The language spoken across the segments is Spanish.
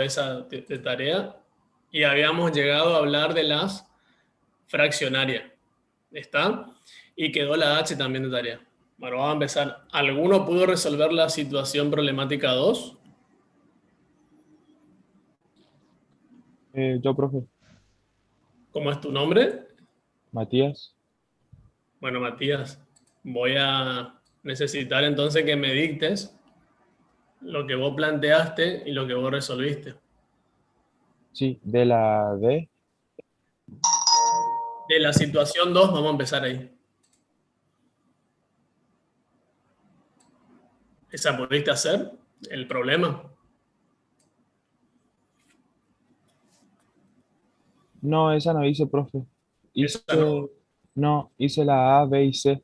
esa de tarea y habíamos llegado a hablar de las fraccionarias. ¿Está? Y quedó la H también de tarea. Bueno, vamos a empezar. ¿Alguno pudo resolver la situación problemática 2? Yo, profe. ¿Cómo es tu nombre? Matías. Bueno, Matías, voy a necesitar entonces que me dictes lo que vos planteaste y lo que vos resolviste. Sí, de la D. De la situación 2 vamos a empezar ahí. ¿Esa pudiste hacer? ¿El problema? No, esa no hice, profe. Esa no. Hice, no, hice la A, B y C.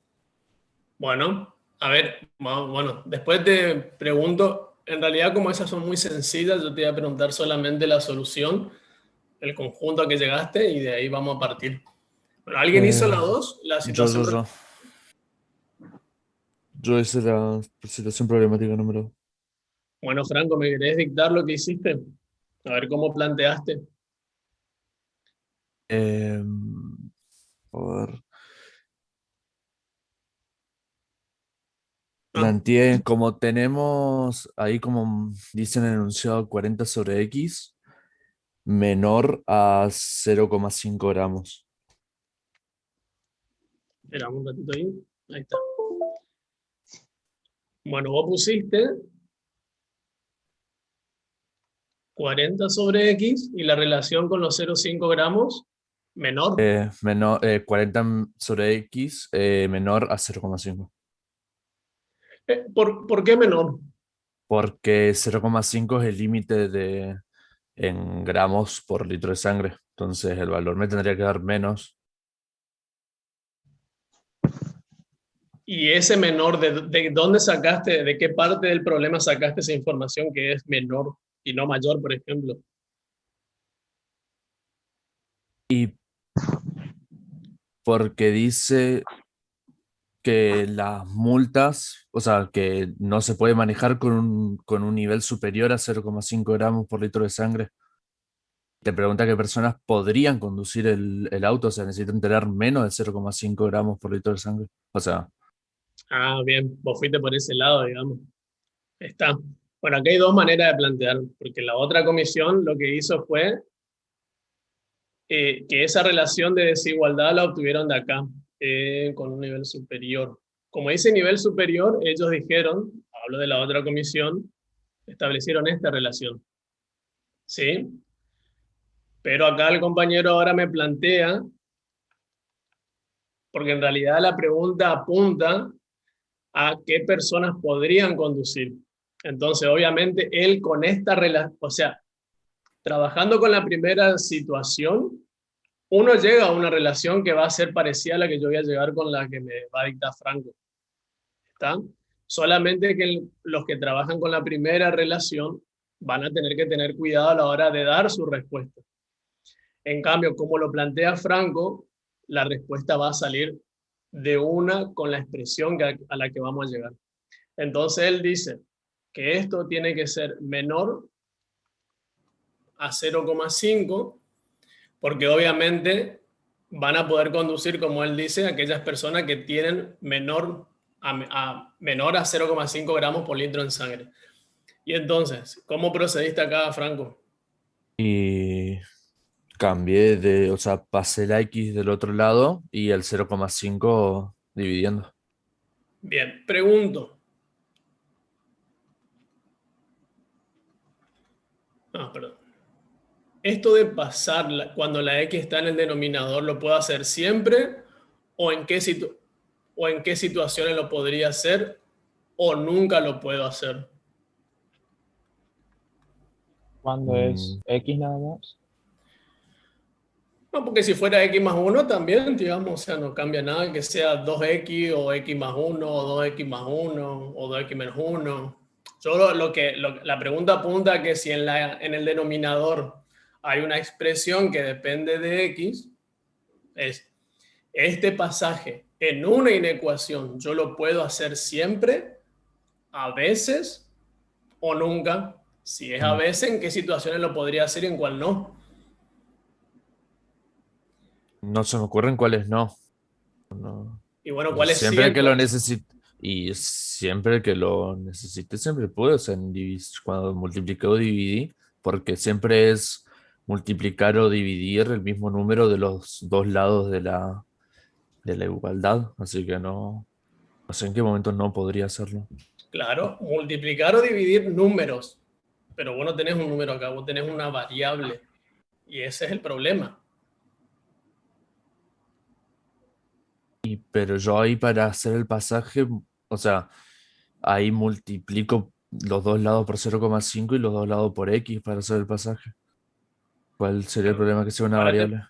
Bueno, a ver, bueno, después te pregunto, en realidad como esas son muy sencillas, yo te voy a preguntar solamente la solución, el conjunto a que llegaste y de ahí vamos a partir. Bueno, ¿alguien hizo la Eh, 2? La yo, situación. yo, yo. Yo hice la situación problemática número. Bueno, Franco, ¿me querés dictar lo que hiciste? A ver cómo planteaste. Eh, a ver. Ah, Planteé, como tenemos ahí, como dice en el enunciado, 40 sobre X, menor a 0,5 gramos. espera un ratito ahí. Ahí está. Bueno, vos pusiste 40 sobre X y la relación con los 0,5 gramos menor. Menor, 40 sobre X, menor a 0,5. ¿Por qué menor? Porque 0,5 es el límite en gramos por litro de sangre. Entonces el valor me tendría que dar menos. Y ese menor, ¿de dónde sacaste, de qué parte del problema sacaste esa información que es menor y no mayor, por ejemplo? Y porque dice que las multas, o sea, que no se puede manejar con un nivel superior a 0,5 gramos por litro de sangre. Te pregunta qué personas podrían conducir el auto, o sea, necesitan tener menos de 0,5 gramos por litro de sangre. O sea, Ah, bien, vos fuiste por ese lado, digamos. Está. Bueno, aquí hay dos maneras de plantear, porque la otra comisión lo que hizo fue que esa relación de desigualdad la obtuvieron de acá, con un nivel superior. Como dice nivel superior, ellos dijeron, hablo de la otra comisión, establecieron esta relación. ¿Sí? Pero acá el compañero ahora me plantea, porque en realidad la pregunta apunta a qué personas podrían conducir. Entonces, obviamente, él con esta relación, o sea, trabajando con la primera situación, uno llega a una relación que va a ser parecida a la que yo voy a llegar con la que me va a dictar Franco. ¿Está? Solamente que los que trabajan con la primera relación van a tener que tener cuidado a la hora de dar su respuesta. En cambio, como lo plantea Franco, la respuesta va a salir de una con la expresión a la que vamos a llegar. Entonces él dice que esto tiene que ser menor a 0,5 porque obviamente van a poder conducir, como él dice, aquellas personas que tienen menor a 0,5 gramos por litro en sangre. Y entonces, ¿cómo procediste acá, Franco? y cambié o sea, pasé la X del otro lado y el 0,5 dividiendo. Bien, pregunto. Perdón. Esto de pasar cuando la X está en el denominador, ¿lo puedo hacer siempre? ¿O o en qué situaciones lo podría hacer? ¿O nunca lo puedo hacer? Cuando es Mm, X nada más. No, porque si fuera X más uno también, digamos, o sea, no cambia nada que sea 2X o X más uno o 2X más uno o 2X menos uno. Yo la pregunta apunta a que si en el denominador hay una expresión que depende de X, es este pasaje en una inecuación, yo lo puedo hacer siempre, a veces o nunca. Si es a veces, ¿en qué situaciones lo podría hacer y en cuál no? No se me ocurren cuáles no. No. Y bueno, O sea, ¿cuál es siempre que siempre? lo necesite, y siempre que lo necesite, siempre puedo. O sea, cuando multipliqué o dividí, porque siempre es multiplicar o dividir el mismo número de los dos lados de la igualdad. Así que no sé en qué momento no podría hacerlo. Claro, multiplicar o dividir números. Pero vos no tenés un número acá, vos tenés una variable. Y ese es el problema. Pero yo ahí para hacer el pasaje, o sea, ahí multiplico los dos lados por 0,5 y los dos lados por x para hacer el pasaje. ¿Cuál sería el problema que sea una Ahora variable?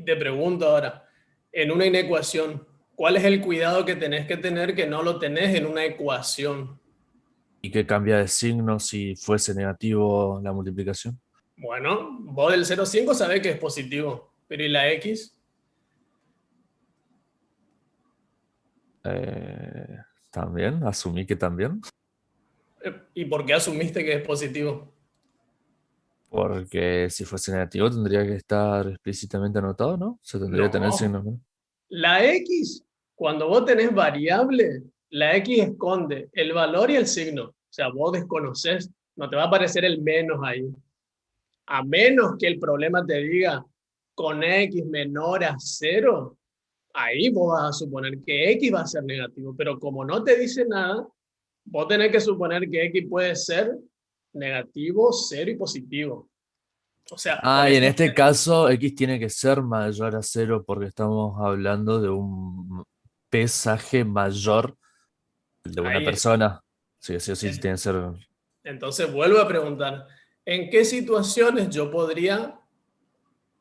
te pregunto ahora, en una inecuación, ¿cuál es el cuidado que tenés que tener que no lo tenés en una ecuación? ¿Y qué cambia de signo si fuese negativo la multiplicación? Bueno, vos del 0,5 sabés que es positivo, pero ¿y la X? Eh, También, asumí que también, ¿Y por qué asumiste que es positivo? porque si fuese negativo tendría que estar explícitamente anotado, ¿no? Se tendría que tener No, signo, ¿no? la X, cuando vos tenés variable, la X esconde el valor y el signo. O sea, vos desconoces, no te va a aparecer el menos ahí. A menos que el problema te diga con X menor a cero, ahí vos vas a suponer que X va a ser negativo. Pero como no te dice nada, vos tenés que suponer que X puede ser negativo, cero y positivo. O sea, por Ah, y en eso este caso x tiene que ser mayor a cero porque estamos hablando de un pesaje mayor de una ahí está. persona. Sí, sí, sí, tiene que ser. Entonces vuelvo a preguntar, ¿en qué situaciones yo podría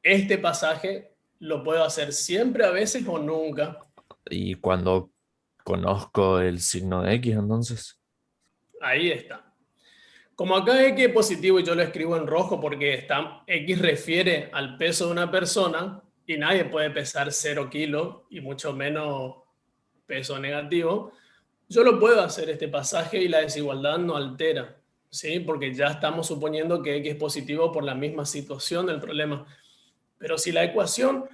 este pasaje lo puedo hacer siempre, a veces o nunca? Y cuando conozco el signo de x, entonces. Ahí está. Como acá X es positivo y yo lo escribo en rojo porque está, X refiere al peso de una persona y nadie puede pesar 0 kilos y mucho menos peso negativo, yo lo puedo hacer este pasaje y la desigualdad no altera, ¿sí? Porque ya estamos suponiendo que X es positivo por la misma situación del problema. Pero si la ecuación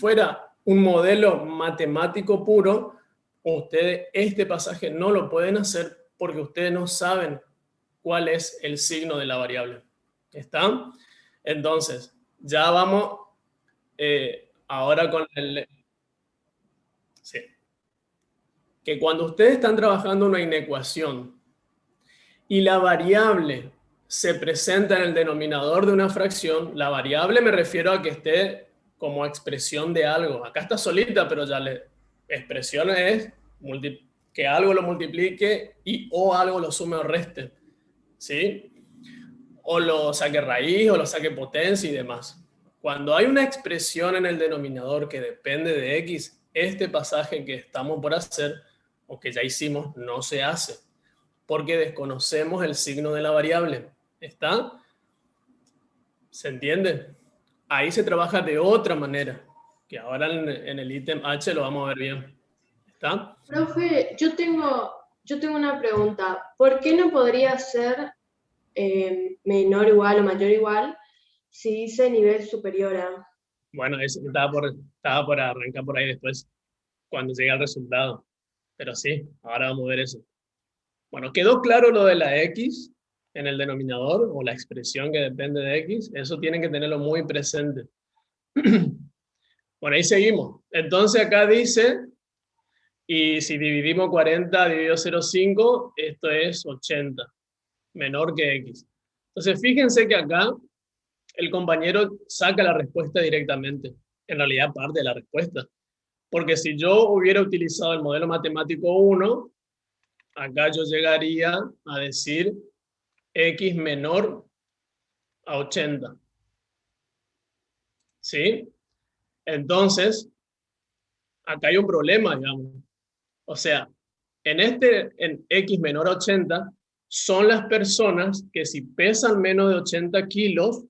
fuera un modelo matemático puro, ustedes este pasaje no lo pueden hacer porque ustedes no saben cuál es el signo de la variable. ¿Está? Entonces, ya vamos ahora con el... Sí. Que cuando ustedes están trabajando una inecuación y la variable se presenta en el denominador de una fracción, la variable me refiero a que esté como expresión de algo. Acá está solita, pero ya le expresión es que algo lo multiplique y o algo lo sume o reste. ¿Sí? O lo saque raíz o lo saque potencia y demás. Cuando hay una expresión en el denominador que depende de X, este pasaje que estamos por hacer o que ya hicimos no se hace porque desconocemos el signo de la variable. ¿Está? ¿Se entiende? Ahí se trabaja de otra manera, que ahora en el ítem H lo vamos a ver bien. ¿Está? Profe, yo tengo una pregunta. ¿Por qué no podría ser menor igual o mayor igual si dice nivel superior a? Bueno, estaba por arrancar por ahí después, cuando llegue al resultado. Pero sí, ahora vamos a ver eso. Bueno, quedó claro lo de la X en el denominador o la expresión que depende de X. Eso tienen que tenerlo muy presente. Bueno, ahí seguimos. Entonces acá dice, y si dividimos 40 dividido 0,5, esto es 80, menor que X. Entonces fíjense que acá el compañero saca la respuesta directamente. En realidad parte de la respuesta. Porque si yo hubiera utilizado el modelo matemático 1, acá yo llegaría a decir X menor a 80. ¿Sí? Entonces, acá hay un problema, digamos. O sea, en X menor a 80, son las personas que si pesan menos de 80 kilos,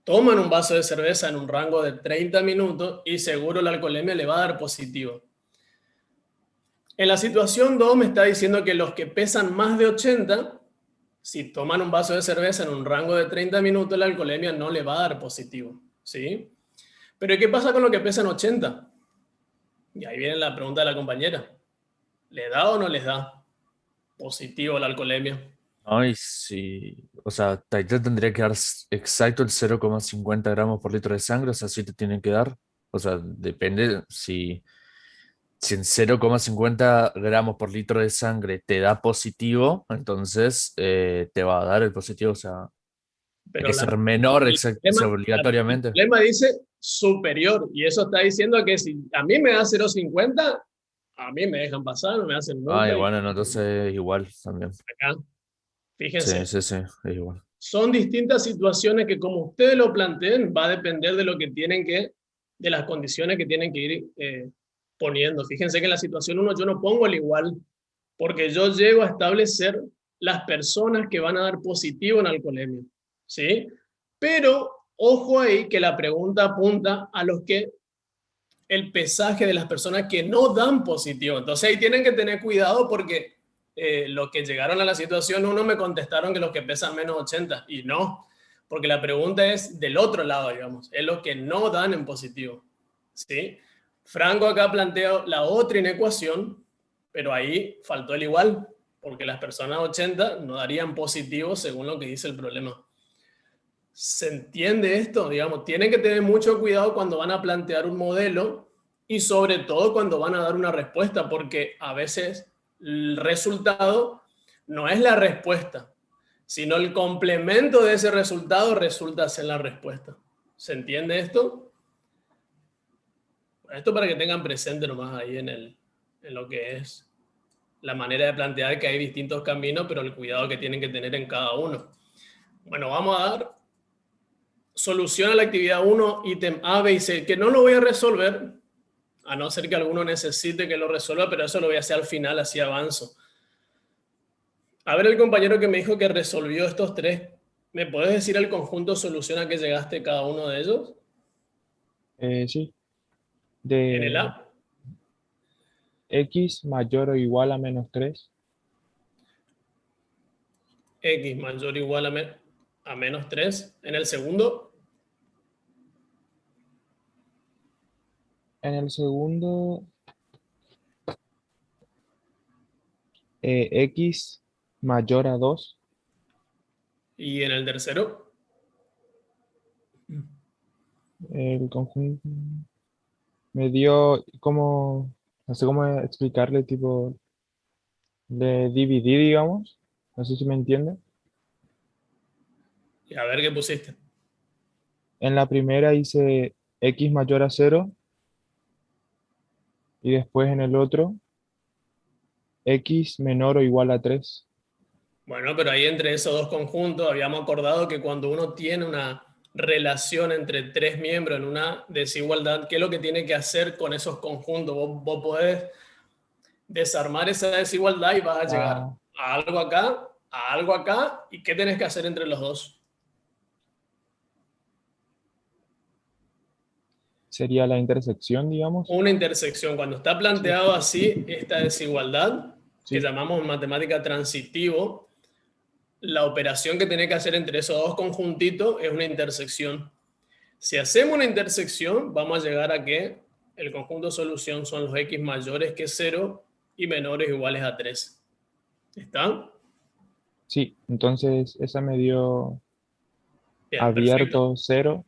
toman un vaso de cerveza en un rango de 30 minutos y seguro la alcoholemia le va a dar positivo. En la situación 2 me está diciendo que los que pesan más de 80 Si toman un vaso de cerveza en un rango de 30 minutos, la alcoholemia no le va a dar positivo, ¿sí? Pero ¿qué pasa con lo que pesan 80? Y ahí viene la pregunta de la compañera. ¿Le da o no les da positivo la alcoholemia? Ay, sí. O sea, ahí te tendría que dar exacto el 0,50 gramos por litro de sangre, o sea, sí te tienen que dar. O sea, depende si en 0,50 gramos por litro de sangre te da positivo, entonces te va a dar el positivo. O sea, tiene Pero que ser menor el o sea, el obligatoriamente. problema dice superior, y eso está diciendo que si a mí me da 0,50, a mí me dejan pasar, me hacen Ay, multa y bueno, no, entonces igual también. acá. Sí, Fíjense, sí, sí, es igual. son distintas situaciones que como ustedes lo planteen, va a depender de lo que tienen que, de las condiciones que tienen que ir poniendo. Fíjense que en la situación 1 yo no pongo el igual, porque yo llego a establecer las personas que van a dar positivo en alcoholemia, ¿sí? Pero ojo ahí que la pregunta apunta a los que el pesaje de las personas que no dan positivo. Entonces ahí tienen que tener cuidado porque los que llegaron a la situación 1 me contestaron que los que pesan menos 80 y no, porque la pregunta es del otro lado, digamos, es los que no dan en positivo, ¿sí? Franco acá planteó la otra inecuación, pero ahí faltó el igual, porque las personas 80 no darían positivo según lo que dice el problema. ¿Se entiende esto? Digamos, tienen que tener mucho cuidado cuando van a plantear un modelo y sobre todo cuando van a dar una respuesta, porque a veces el resultado no es la respuesta, sino el complemento de ese resultado resulta ser la respuesta. ¿Se entiende esto? Esto para que tengan presente nomás ahí en lo que es la manera de plantear que hay distintos caminos, pero el cuidado que tienen que tener en cada uno. Bueno, vamos a dar solución a la actividad 1, ítem A, B y C, que no lo voy a resolver, a no ser que alguno necesite que lo resuelva, pero eso lo voy a hacer al final, así avanzo. A ver, el compañero que me dijo que resolvió estos tres, ¿me puedes decir el conjunto solución a que llegaste cada uno de ellos? Sí, En el de A, x mayor o igual a menos 3. X mayor o igual a menos 3. En el segundo, En el segundo, x mayor a 2. y en el tercero, El conjunto me dio como, no sé cómo explicarle, tipo, de dividir, digamos. No sé si me entiende. y a ver qué pusiste. En la primera hice x mayor a 0 y después en el otro x menor o igual a 3. Bueno, pero ahí entre esos dos conjuntos habíamos acordado que cuando uno tiene una relación entre tres miembros en una desigualdad, ¿qué es lo que tiene que hacer con esos conjuntos? Vos podés desarmar esa desigualdad y vas a llegar Ah, a algo acá, ¿y qué tenés que hacer entre los dos? sería la intersección, digamos. Una intersección. Cuando está Sí, planteado así, esta desigualdad, que sí, llamamos en matemática transitivo, la operación que tiene que hacer entre esos dos conjuntitos es una intersección. Si hacemos una intersección, vamos a llegar a que el conjunto de solución son los x mayores que 0 y menores o iguales a 3. ¿Está? sí. Entonces esa me dio Bien, perfecto. abierto 0.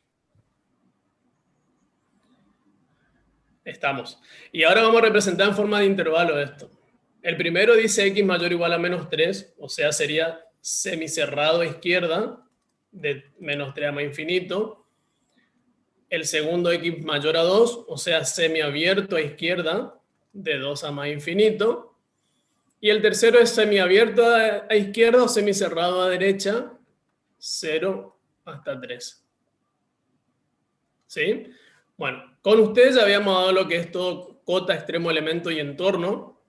Estamos. Y ahora vamos a representar en forma de intervalo esto. El primero dice x mayor o igual a menos 3, o sea, sería semicerrado a izquierda, de menos 3 a más infinito. El segundo x mayor a 2, o sea, semiabierto a izquierda, de 2 a más infinito. Y el tercero es semiabierto a izquierda o semicerrado a derecha, 0 hasta 3. ¿Sí? Bueno, con ustedes ya habíamos dado lo que es todo cota, extremo, elemento y entorno.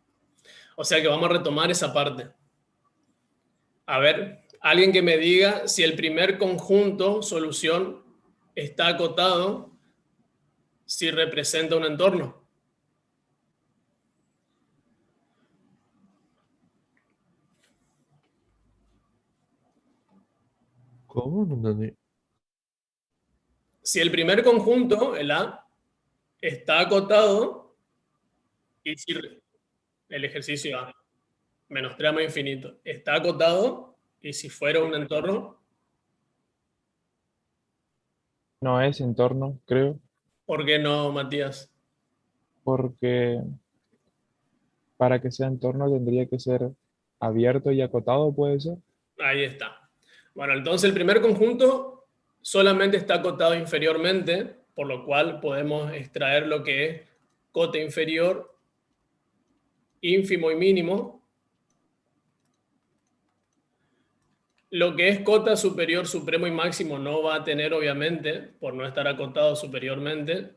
O sea que vamos a retomar esa parte. A ver, alguien que me diga si el primer conjunto, solución, está acotado, si representa un entorno. ¿Cómo? No entendí. Si el primer conjunto, el A, está acotado, y si el ejercicio A, menos 3 a más infinito, está acotado, y si fuera un entorno, No es entorno, creo, ¿por qué no, Matías? porque para que sea entorno tendría que ser abierto y acotado, puede ser. Ahí está. Bueno, entonces el primer conjunto solamente está acotado inferiormente, por lo cual podemos extraer lo que es cota inferior, ínfimo y mínimo. Lo que es cota superior, supremo y máximo no va a tener, obviamente, por no estar acotado superiormente.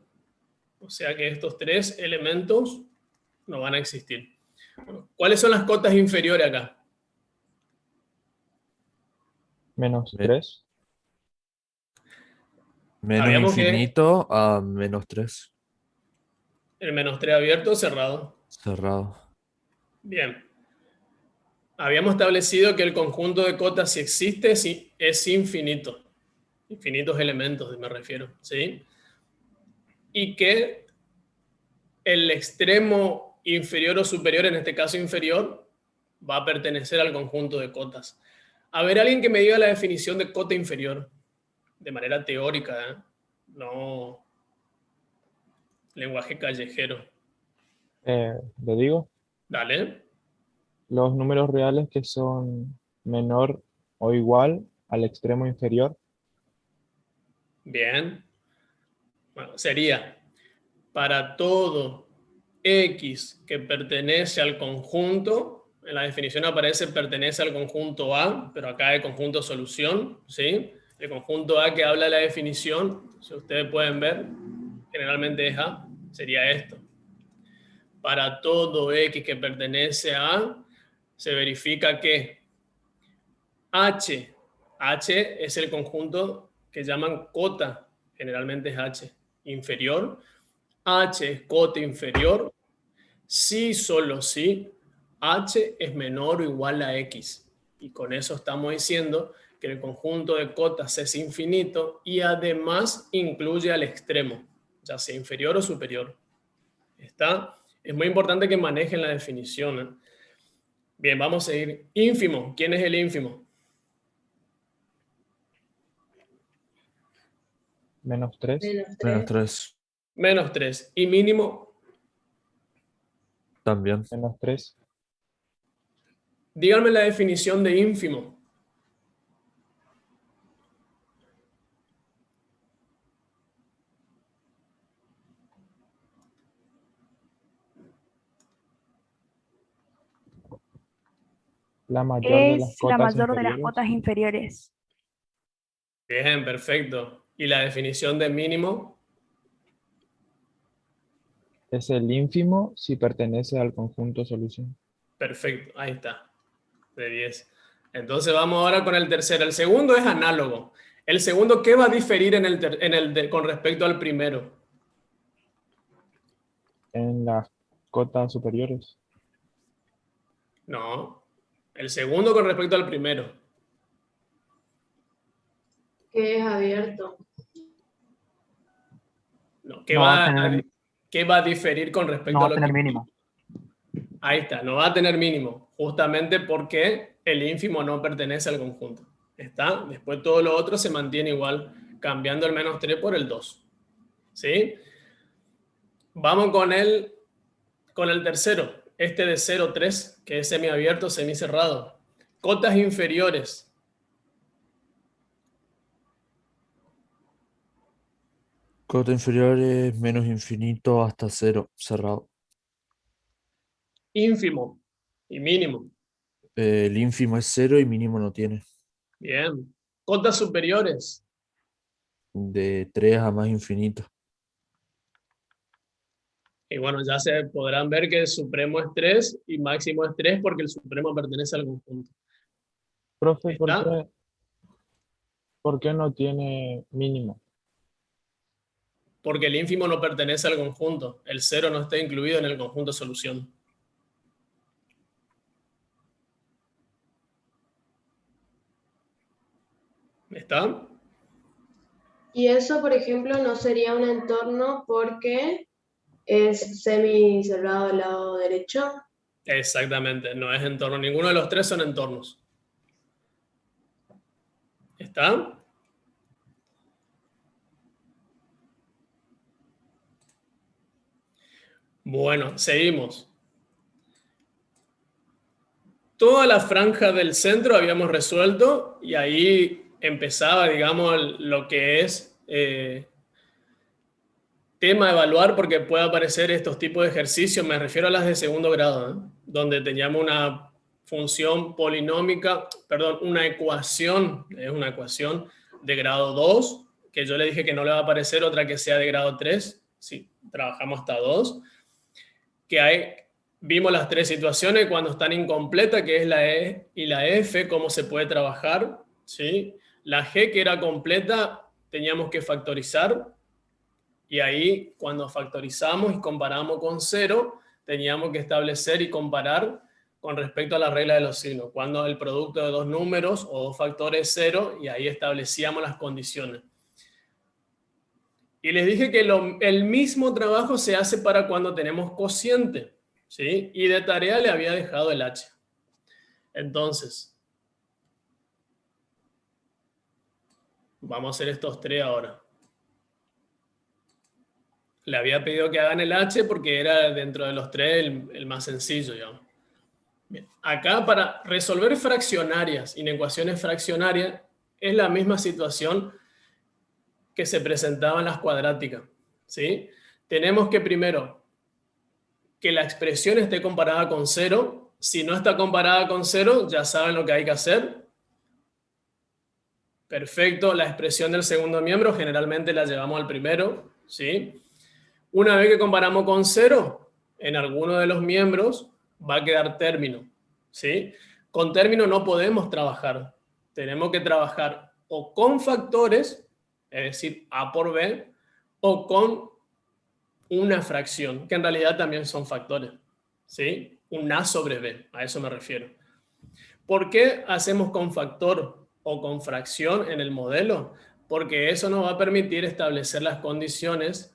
O sea que estos tres elementos no van a existir. Bueno, ¿cuáles son las cotas inferiores acá? Menos Me- 3. Menos Habíamos que infinito a menos 3. el menos 3 abierto o cerrado. Cerrado. Bien. Habíamos establecido que el conjunto de cotas, si existe, es infinito. Infinitos elementos, me refiero. ¿Sí? Y que el extremo inferior o superior, en este caso inferior, va a pertenecer al conjunto de cotas. A ver, alguien que me diga la definición de cota inferior, de manera teórica, ¿eh? No lenguaje callejero. Le digo, Dale. los números reales que son menor o igual al extremo inferior. Bien. Bueno, sería para todo X que pertenece al conjunto, en la definición aparece pertenece al conjunto A, pero acá es conjunto solución, ¿sí? El conjunto A que habla de la definición, si ustedes pueden ver, generalmente es A, sería esto. Para todo X que pertenece a A, se verifica que H es el conjunto que llaman cota, generalmente es H, inferior. H es cota inferior si, solo si, H es menor o igual a X. Y con eso estamos diciendo que el conjunto de cotas es infinito y además incluye al extremo, ya sea inferior o superior. ¿Está? Es muy importante que manejen la definición, ¿eh? Bien, vamos a ir. Ínfimo. ¿Quién es el ínfimo? Menos 3. Menos Menos 3. 3. Menos 3. Y mínimo, También. Menos 3. díganme la definición de ínfimo. La mayor de las Es la cotas mayor de las inferiores. cotas inferiores. Bien, perfecto. ¿Y la definición de mínimo? Es el ínfimo si pertenece al conjunto solución. Perfecto, ahí está. De 10. Entonces vamos ahora con el tercero. El segundo es análogo. El segundo, ¿qué va a diferir con respecto al primero? En las cotas superiores. No. El segundo con respecto al primero. Que es abierto. No. No va a tener, ¿Qué va a diferir con respecto no va a a lo tener que... mínimo. Ahí está, no va a tener mínimo, justamente porque el ínfimo no pertenece al conjunto. ¿Está? Después todo lo otro se mantiene igual, cambiando el menos 3 por el 2. ¿Sí? Vamos con el tercero, este de 0,3, que es semiabierto, semicerrado. Cotas inferiores. Cota inferior es menos infinito hasta 0. Cerrado. Ínfimo y mínimo. El ínfimo es 0 y mínimo no tiene. Bien. Cotas superiores. De 3 a más infinito. Y bueno, ya se podrán ver que el supremo es 3 y máximo es 3 porque el supremo pertenece al conjunto. Profe, ¿Está? ¿por qué no tiene mínimo? Porque el ínfimo no pertenece al conjunto. El 0 no está incluido en el conjunto solución. ¿Está? Y eso, por ejemplo, no sería un entorno porque es semicerrado del lado derecho. Exactamente, no es entorno. Ninguno de los tres son entornos. ¿Está? Bueno, seguimos. Toda la franja del centro habíamos resuelto y ahí empezaba, digamos, lo que es tema a evaluar, porque puede aparecer estos tipos de ejercicios, me refiero a las de segundo grado, ¿eh? Donde teníamos una función polinómica, perdón, una ecuación, es una ecuación de grado 2, que yo le dije que no le va a aparecer otra que sea de grado 3, sí, trabajamos hasta 2, que hay, vimos las tres situaciones cuando están incompletas, que es la E y la F, cómo se puede trabajar, ¿sí? La G, que era completa, teníamos que factorizar, y ahí cuando factorizamos y comparamos con 0, teníamos que establecer y comparar con respecto a la regla de los signos, cuando el producto de dos números o dos factores es 0, y ahí establecíamos las condiciones. Y les dije que el mismo trabajo se hace para cuando tenemos cociente, ¿sí? Y de tarea le había dejado el H. Entonces, vamos a hacer estos tres ahora. Le había pedido que hagan el H porque era dentro de los tres el más sencillo, digamos. Bien. Acá para resolver fraccionarias, inecuaciones fraccionarias, es la misma situación que se presentaba en las cuadráticas, ¿sí? Tenemos que primero que la expresión esté comparada con 0. Si no está comparada con 0, ya saben lo que hay que hacer. Perfecto, la expresión del segundo miembro generalmente la llevamos al primero, ¿sí? Una vez que comparamos con 0, en alguno de los miembros va a quedar término, ¿sí? Con término no podemos trabajar. Tenemos que trabajar o con factores, es decir, A por B, o con una fracción, que en realidad también son factores, ¿sí? Un A sobre B, a eso me refiero. ¿Por qué hacemos con factor o con fracción en el modelo? Porque eso nos va a permitir establecer las condiciones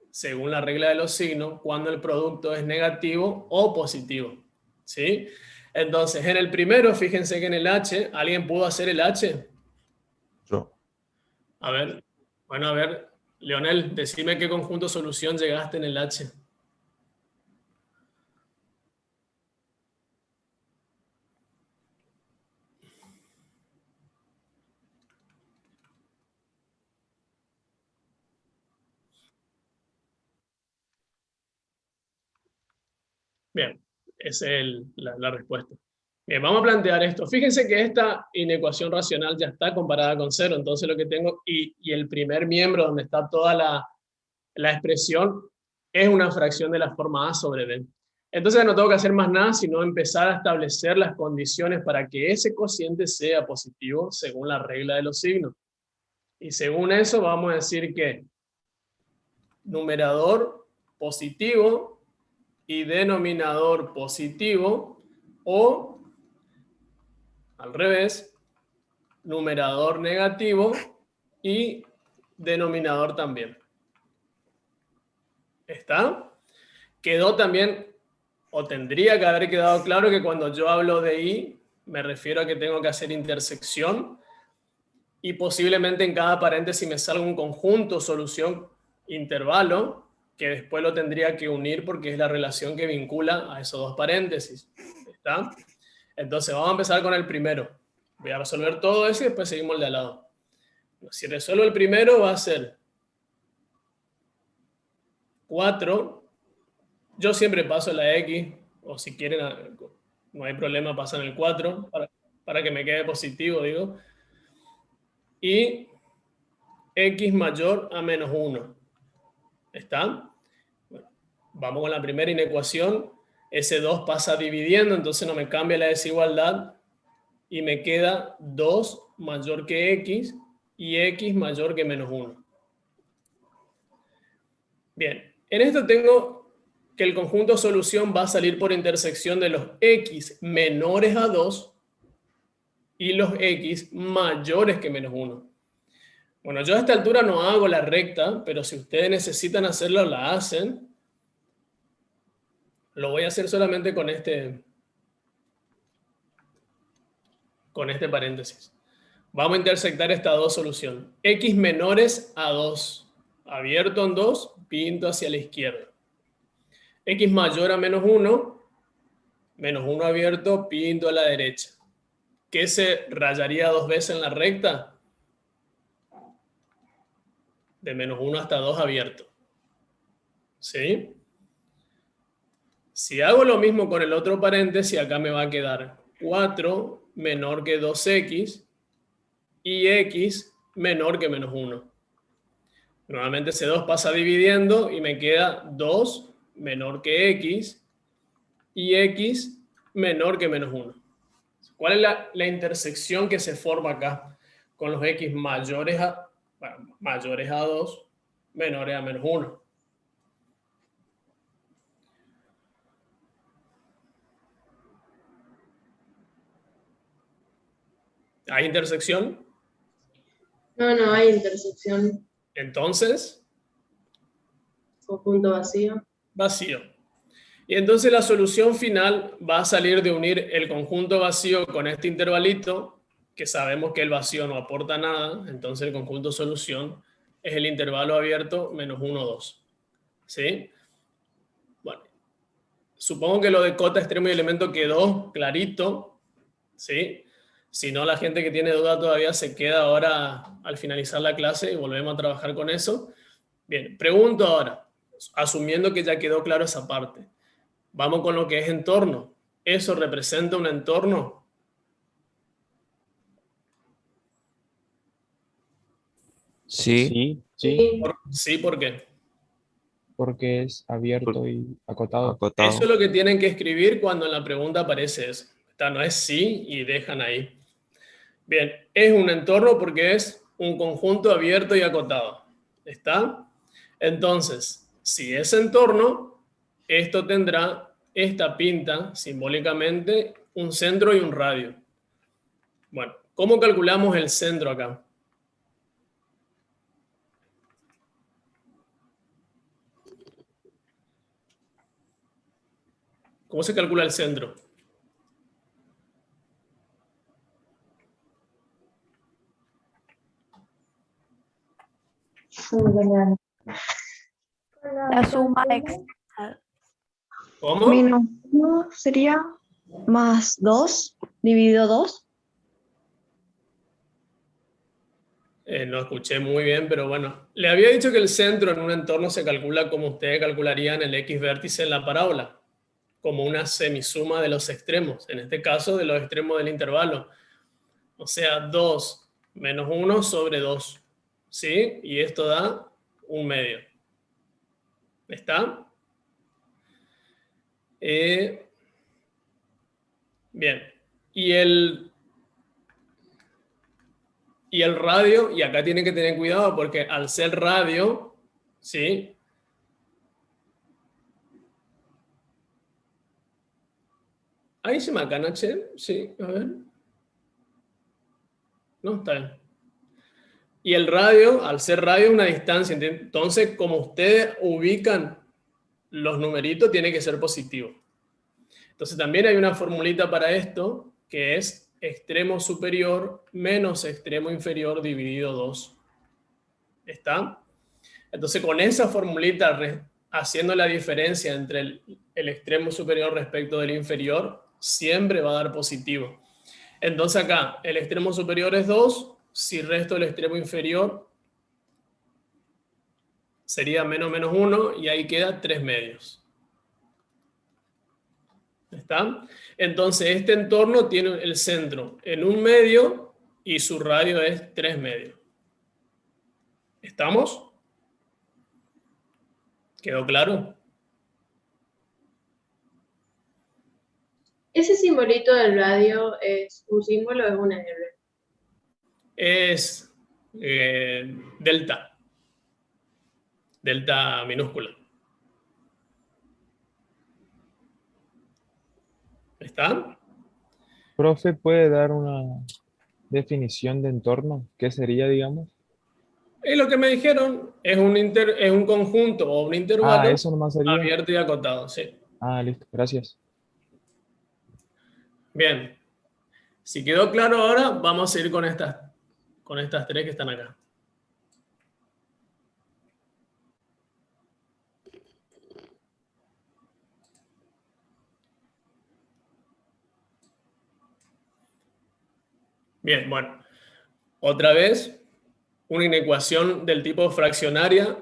según la regla de los signos cuando el producto es negativo o positivo, ¿sí? Entonces, en el primero, fíjense que en el H, ¿alguien pudo hacer el H? Yo. A ver, bueno, a ver, Leonel, decime qué conjunto solución llegaste en el H. Bien, esa es la respuesta. Bien, vamos a plantear esto. Fíjense que esta inecuación racional ya está comparada con 0, entonces lo que tengo, y el primer miembro donde está toda la expresión, es una fracción de la forma A sobre B. Entonces no tengo que hacer más nada, sino empezar a establecer las condiciones para que ese cociente sea positivo según la regla de los signos. Y según eso vamos a decir que numerador positivo y denominador positivo, o al revés, numerador negativo y denominador también. ¿Está? Quedó también, o tendría que haber quedado claro, que cuando yo hablo de I, me refiero a que tengo que hacer intersección y posiblemente en cada paréntesis me salga un conjunto, solución, intervalo, que después lo tendría que unir porque es la relación que vincula a esos dos paréntesis. ¿Está? Entonces vamos a empezar con el primero. Voy a resolver todo eso y después seguimos el de al lado. Si resuelvo el primero va a ser 4. Yo siempre paso la X, o si quieren, no hay problema, pasan el 4 para que me quede positivo, digo. Y X mayor a menos 1. ¿Está? Bueno, vamos con la primera inecuación. Ese 2 pasa dividiendo, entonces no me cambia la desigualdad. Y me queda 2 mayor que X y X mayor que menos 1. Bien, en esto tengo que el conjunto solución va a salir por intersección de los X menores a 2 y los X mayores que menos 1. Bueno, yo a esta altura no hago la recta, pero si ustedes necesitan hacerlo, la hacen. Lo voy a hacer solamente con este paréntesis. Vamos a intersectar estas dos soluciones. X menores a 2. Abierto en 2, pinto hacia la izquierda. X mayor a -1, -1 abierto, pinto a la derecha. ¿Qué se rayaría 2 veces en la recta? De -1 hasta 2 abierto. ¿Sí? Si hago lo mismo con el otro paréntesis, acá me va a quedar 4 menor que 2x y x menor que -1. Nuevamente ese 2 pasa dividiendo y me queda 2 menor que x y x menor que -1. ¿Cuál es la intersección que se forma acá con los x mayores a 2, menores a -1? ¿Hay intersección? No, no hay intersección. Entonces, Conjunto vacío. vacío. Y entonces la solución final va a salir de unir el conjunto vacío con este intervalito, que sabemos que el vacío no aporta nada, entonces el conjunto solución es el intervalo abierto -1, 2. ¿Sí? Bueno, supongo que lo de cota, extremo y elemento quedó clarito, ¿sí? Si no, la gente que tiene duda todavía se queda ahora al finalizar la clase y volvemos a trabajar con eso. Bien, pregunto ahora, asumiendo que ya quedó claro esa parte. Vamos con lo que es entorno. ¿Eso representa un entorno? Sí, Sí, Sí. Sí, ¿por qué? porque es abierto y acotado. Eso es lo que tienen que escribir cuando en la pregunta aparece eso. Esta no es sí y dejan ahí. Bien, es un entorno porque es un conjunto abierto y acotado. ¿Está? Entonces, si es entorno, esto tendrá esta pinta simbólicamente un centro y un radio. Bueno, ¿cómo calculamos el centro acá? ¿Cómo se calcula el centro? La suma ¿Cómo? -1 sería más 2 dividido 2. No escuché muy bien, pero bueno. Le había dicho que el centro en un entorno se calcula como ustedes calcularían el X vértice en la parábola, como una semisuma de los extremos, en este caso de los extremos del intervalo. O sea, 2 menos 1 sobre 2. ¿Sí? Y esto da 1/2. ¿Está? Bien. Y el radio, y acá tienen que tener cuidado porque al ser radio, ¿sí? Ahí se me acá, Nache. Sí, a ver. No, está bien. Y el radio, al ser radio, es una distancia. Entonces, como ustedes ubican los numeritos, tiene que ser positivo. Entonces, también hay una formulita para esto, que es extremo superior menos extremo inferior dividido 2. ¿Está? Entonces, con esa formulita, haciendo la diferencia entre el extremo superior respecto del inferior, siempre va a dar positivo. Entonces acá, el extremo superior es 2, si resto el extremo inferior sería -1 y ahí queda 3/2. ¿Está? Entonces este entorno tiene el centro en 1/2 y su radio es 3/2. ¿Estamos? ¿Quedó claro? ¿Ese simbolito del radio es un símbolo o es una R? Es delta. Delta minúscula. ¿Está? Profe, ¿puede dar una definición de entorno? ¿Qué sería, digamos? Y lo que me dijeron es un conjunto o un intervalo Eso nomás sería. abierto y acotado, sí. Listo, gracias. Bien. Si quedó claro ahora, vamos a ir con estas tres que están acá. Bien, bueno. Otra vez, una inecuación del tipo fraccionaria,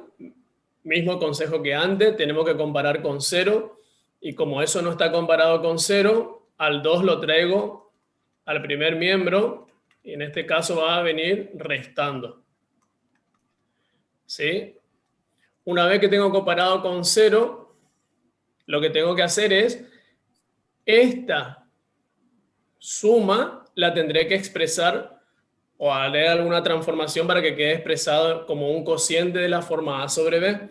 mismo consejo que antes, tenemos que comparar con 0, y como eso no está comparado con 0, al 2 lo traigo al primer miembro, y en este caso va a venir restando. ¿Sí? Una vez que tengo comparado con 0, lo que tengo que hacer es, esta suma la tendré que expresar o haré alguna transformación para que quede expresado como un cociente de la forma a sobre b.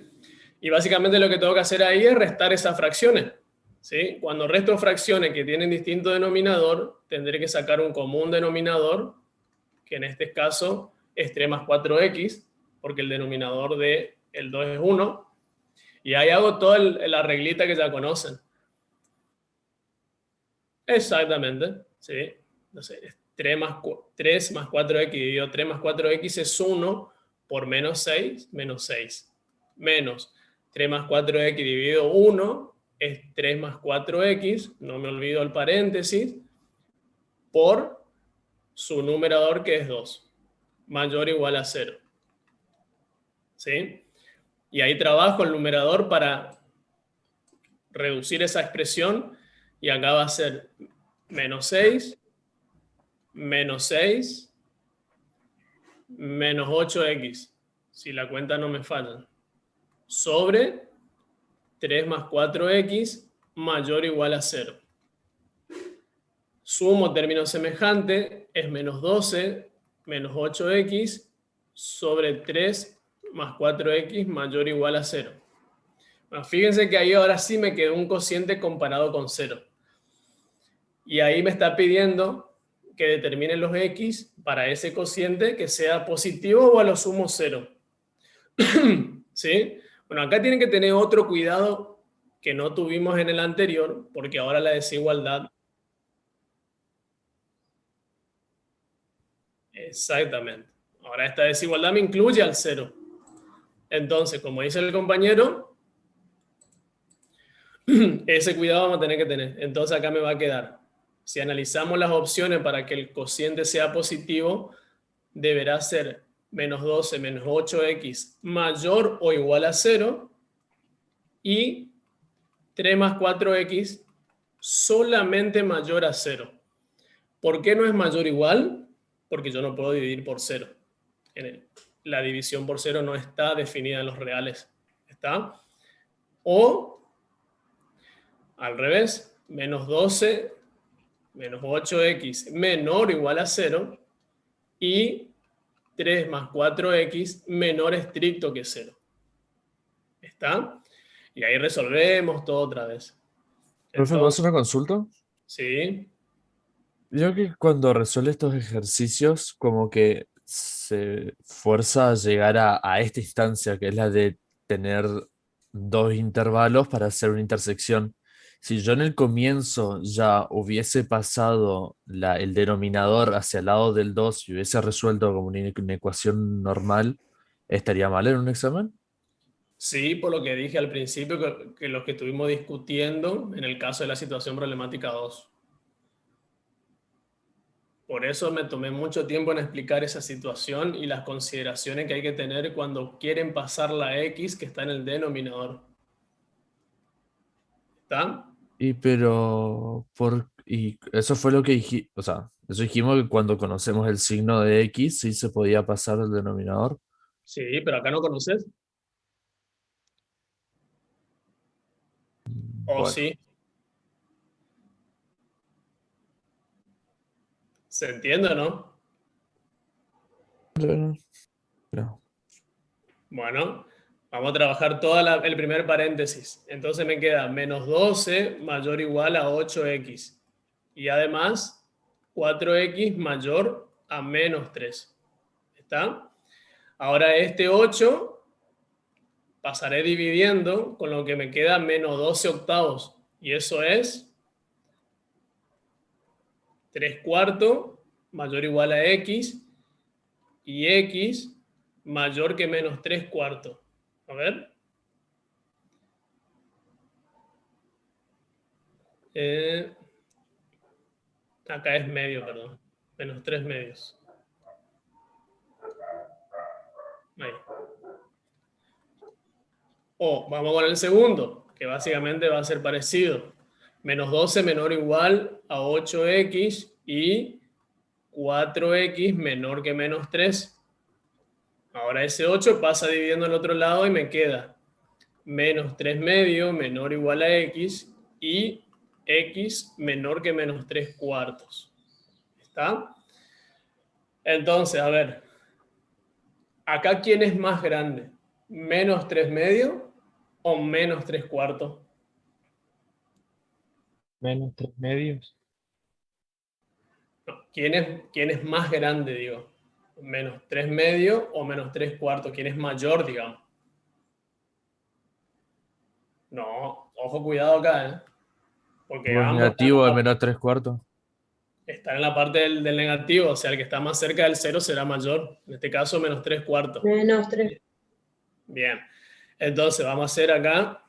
Y básicamente lo que tengo que hacer ahí es restar esas fracciones. ¿Sí? Cuando resto fracciones que tienen distinto denominador, tendré que sacar un común denominador, que en este caso es 3 más 4x, porque el denominador de el 2 es 1. Y ahí hago toda la reglita que ya conocen. Exactamente, ¿sí? Entonces, 3 más 4x dividido 3 más 4x es 1 por menos 6, menos 6. Menos 3 más 4x dividido 1 es 3 más 4x, no me olvido el paréntesis, por su numerador que es 2, mayor o igual a 0. ¿Sí? Y ahí trabajo el numerador para reducir esa expresión, y acá va a ser menos 6, menos 6, menos 8x, si la cuenta no me falla, sobre 3 más 4x mayor o igual a 0. Sumo término semejante, es menos 12 menos 8x sobre 3 más 4x mayor o igual a 0. Bueno, fíjense que ahí ahora sí me quedó un cociente comparado con 0. Y ahí me está pidiendo que determine los x para ese cociente que sea positivo o a lo sumo 0. ¿Sí? Bueno, acá tienen que tener otro cuidado que no tuvimos en el anterior, porque ahora la desigualdad... Exactamente. Ahora esta desigualdad me incluye al 0. Entonces, como dice el compañero, ese cuidado vamos a tener que tener. Entonces acá me va a quedar. Si analizamos las opciones para que el cociente sea positivo, deberá ser menos 12 menos 8x mayor o igual a 0 y 3 más 4x solamente mayor a 0. ¿Por qué no es mayor o igual? Porque yo no puedo dividir por 0. La división por 0 no está definida en los reales. ¿Está? O al revés, menos 12 menos 8x menor o igual a 0 y 3 más 4x menor estricto que 0. ¿Está? Y ahí resolvemos todo otra vez. Profe, ¿puedo hacer una consulta? Sí. Yo que cuando resuelve estos ejercicios, como que se fuerza a llegar a esta instancia, que es la de tener dos intervalos para hacer una intersección. Si yo en el comienzo ya hubiese pasado el denominador hacia el lado del 2 y hubiese resuelto como una ecuación normal, ¿estaría mal en un examen? Sí, por lo que dije al principio, que lo que estuvimos discutiendo en el caso de la situación problemática 2. Por eso me tomé mucho tiempo en explicar esa situación y las consideraciones que hay que tener cuando quieren pasar la x que está en el denominador. ¿Está? Y eso fue lo que dijimos, o sea, eso dijimos que cuando conocemos el signo de x sí se podía pasar el denominador. Sí, pero acá no conoces. ¿O Bueno, sí? ¿Se entiende o no? no. Bueno, vamos a trabajar todo el primer paréntesis. Entonces me queda menos 12 mayor o igual a 8x. Y además 4x mayor a menos 3. ¿Está? Ahora este 8 pasaré dividiendo con lo que me queda menos 12 octavos. Y eso es 3/4 mayor o igual a x. Y x mayor que menos 3/4. A ver. Acá es medio, perdón. Menos 3 medios. Ahí. O vamos con el segundo, que básicamente va a ser parecido. Menos 12 menor o igual a 8x y 4x menor que menos 3. Ahora ese 8 pasa dividiendo al otro lado y me queda menos 3 medio menor o igual a x y x menor que menos 3/4. ¿Está? Entonces, a ver, acá ¿quién es más grande? ¿Menos 3 medio o menos 3/4? Menos 3 medios. No, ¿quién es más grande, digo? ¿Menos 3 medio o menos 3/4? ¿Quién es mayor, digamos? No, ojo, cuidado acá, ¿eh? Porque Pues ambos negativo de menos 3/4. están en la parte del negativo, o sea, el que está más cerca del 0 será mayor. En este caso, menos 3/4. Menos 3. Bien, entonces vamos a hacer acá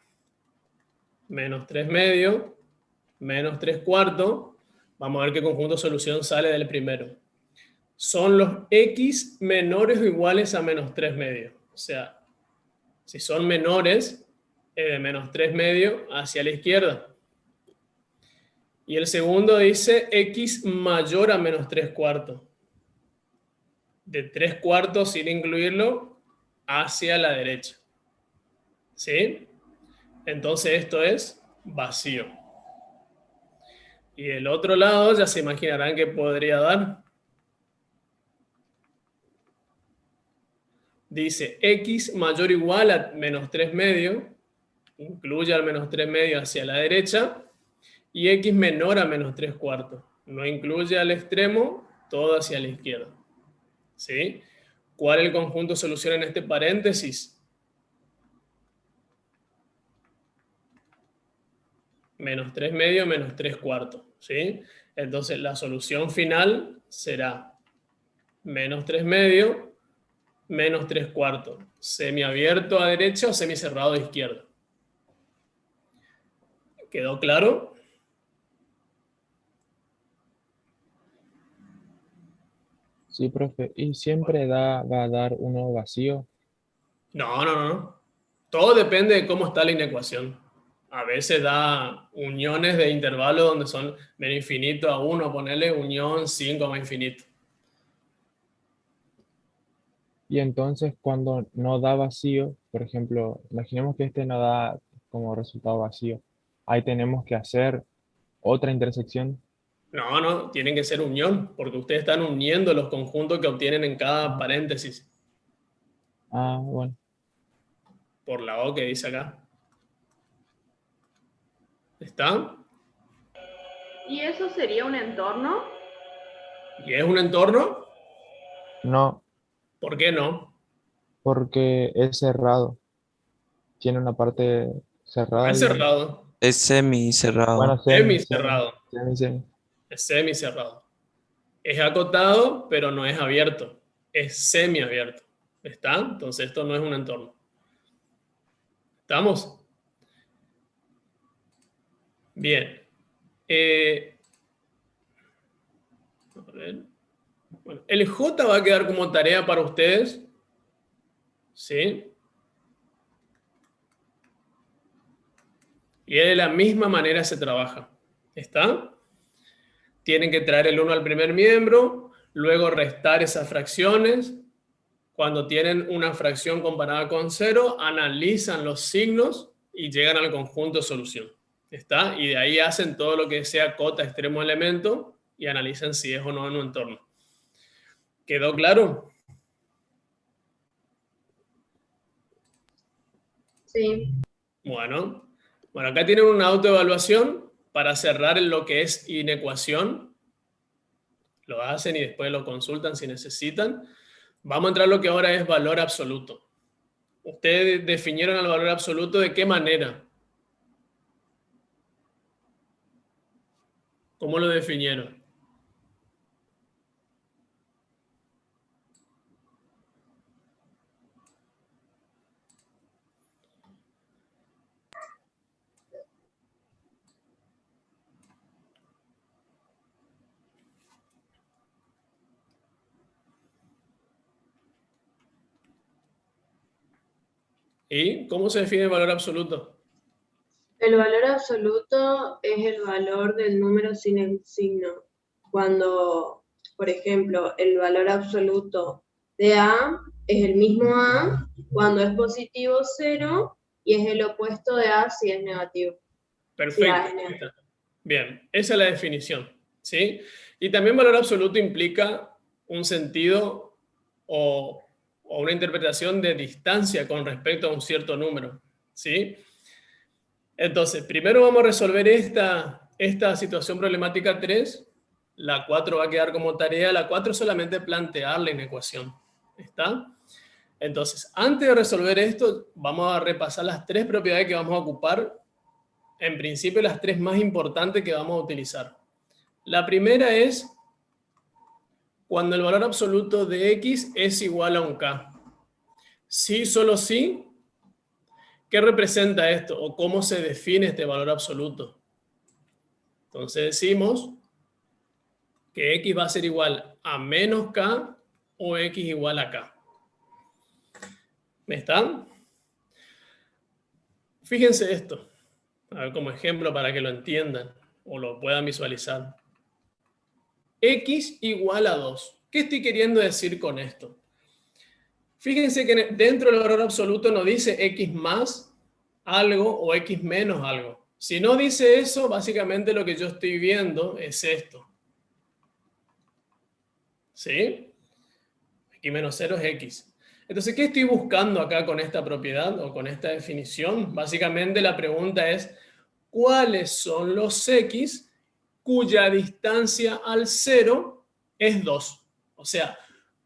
menos 3 medio, menos 3/4. Vamos a ver qué conjunto de solución sale del primero. Son los x menores o iguales a menos 3 medio. O sea, si son menores, de menos 3 medio hacia la izquierda. Y el segundo dice x mayor a menos 3/4. De 3/4 sin incluirlo hacia la derecha. ¿Sí? Entonces esto es vacío. Y del otro lado ya se imaginarán qué podría dar. Dice x mayor o igual a menos 3 medio, incluye al menos 3 medio hacia la derecha, y x menor a menos 3/4. No incluye al extremo, todo hacia la izquierda. ¿Sí? ¿Cuál es el conjunto de solución en este paréntesis? Menos 3 medio, menos 3/4. ¿Sí? Entonces la solución final será menos 3 medio, menos 3/4. Semiabierto a derecha o semicerrado a izquierda. ¿Quedó claro? Sí, profe. Y siempre va a dar uno vacío. No. Todo depende de cómo está la inecuación. A veces da uniones de intervalos donde son menos infinito a 1, ponerle unión 5 más infinito. Y entonces cuando no da vacío, por ejemplo, imaginemos que este no da como resultado vacío. Ahí tenemos que hacer otra intersección. No, tienen que ser unión, porque ustedes están uniendo los conjuntos que obtienen en cada paréntesis, Ah, bueno. por la O que dice acá. ¿Está? ¿Y eso sería un entorno? ¿Y es un entorno? No, ¿Por qué no? porque es cerrado. Tiene una parte No cerrada, es digamos. cerrado, Es semicerrado. Bueno, semicerrado, semi. es semicerrado. Es acotado, pero no es abierto. Es semiabierto. ¿Está? Entonces esto no es un entorno. ¿Estamos? Bien. A ver. Bueno, el J va a quedar como tarea para ustedes. ¿Sí? Y de la misma manera se trabaja. ¿Está? Tienen que traer el 1 al primer miembro, luego restar esas fracciones. Cuando tienen una fracción comparada con 0, analizan los signos y llegan al conjunto de solución. ¿Está? Y de ahí hacen todo lo que sea cota extremo elemento y analizan si es o no en un entorno. ¿Quedó claro? Sí. Bueno, acá tienen una autoevaluación para cerrar en lo que es inecuación. Lo hacen y después lo consultan si necesitan. Vamos a entrar a lo que ahora es valor absoluto. ¿Ustedes definieron el valor absoluto de qué manera? ¿Cómo lo definieron? ¿Y cómo se define el valor absoluto? El valor absoluto es el valor del número sin el signo. Cuando, por ejemplo, el valor absoluto de A es el mismo A cuando es positivo 0 y es el opuesto de A si es negativo. Si A es Perfecto. negativo. Bien, esa es la definición, ¿sí? Y también valor absoluto implica un sentido o una interpretación de distancia con respecto a un cierto número, ¿sí? Entonces, primero vamos a resolver esta situación problemática 3. La 4 va a quedar como tarea. La 4 es solamente plantearla en ecuación. ¿Está? Entonces, antes de resolver esto, vamos a repasar las 3 propiedades que vamos a ocupar. En principio, las 3 más importantes que vamos a utilizar. La primera es cuando el valor absoluto de x es igual a un k. Sí, solo sí. ¿Qué representa esto? ¿O cómo se define este valor absoluto? Entonces decimos que x va a ser igual a menos k o x igual a k. ¿Me están? Fíjense esto, a ver, como ejemplo para que lo entiendan o lo puedan visualizar. X igual a 2. ¿Qué estoy queriendo decir con esto? Fíjense que dentro del valor absoluto no dice x más algo o x menos algo. Si no dice eso, básicamente lo que yo estoy viendo es esto. ¿Sí? X menos 0 es x. Entonces, ¿qué estoy buscando acá con esta propiedad o con esta definición? Básicamente la pregunta es, ¿cuáles son los x cuya distancia al 0 es 2? O sea,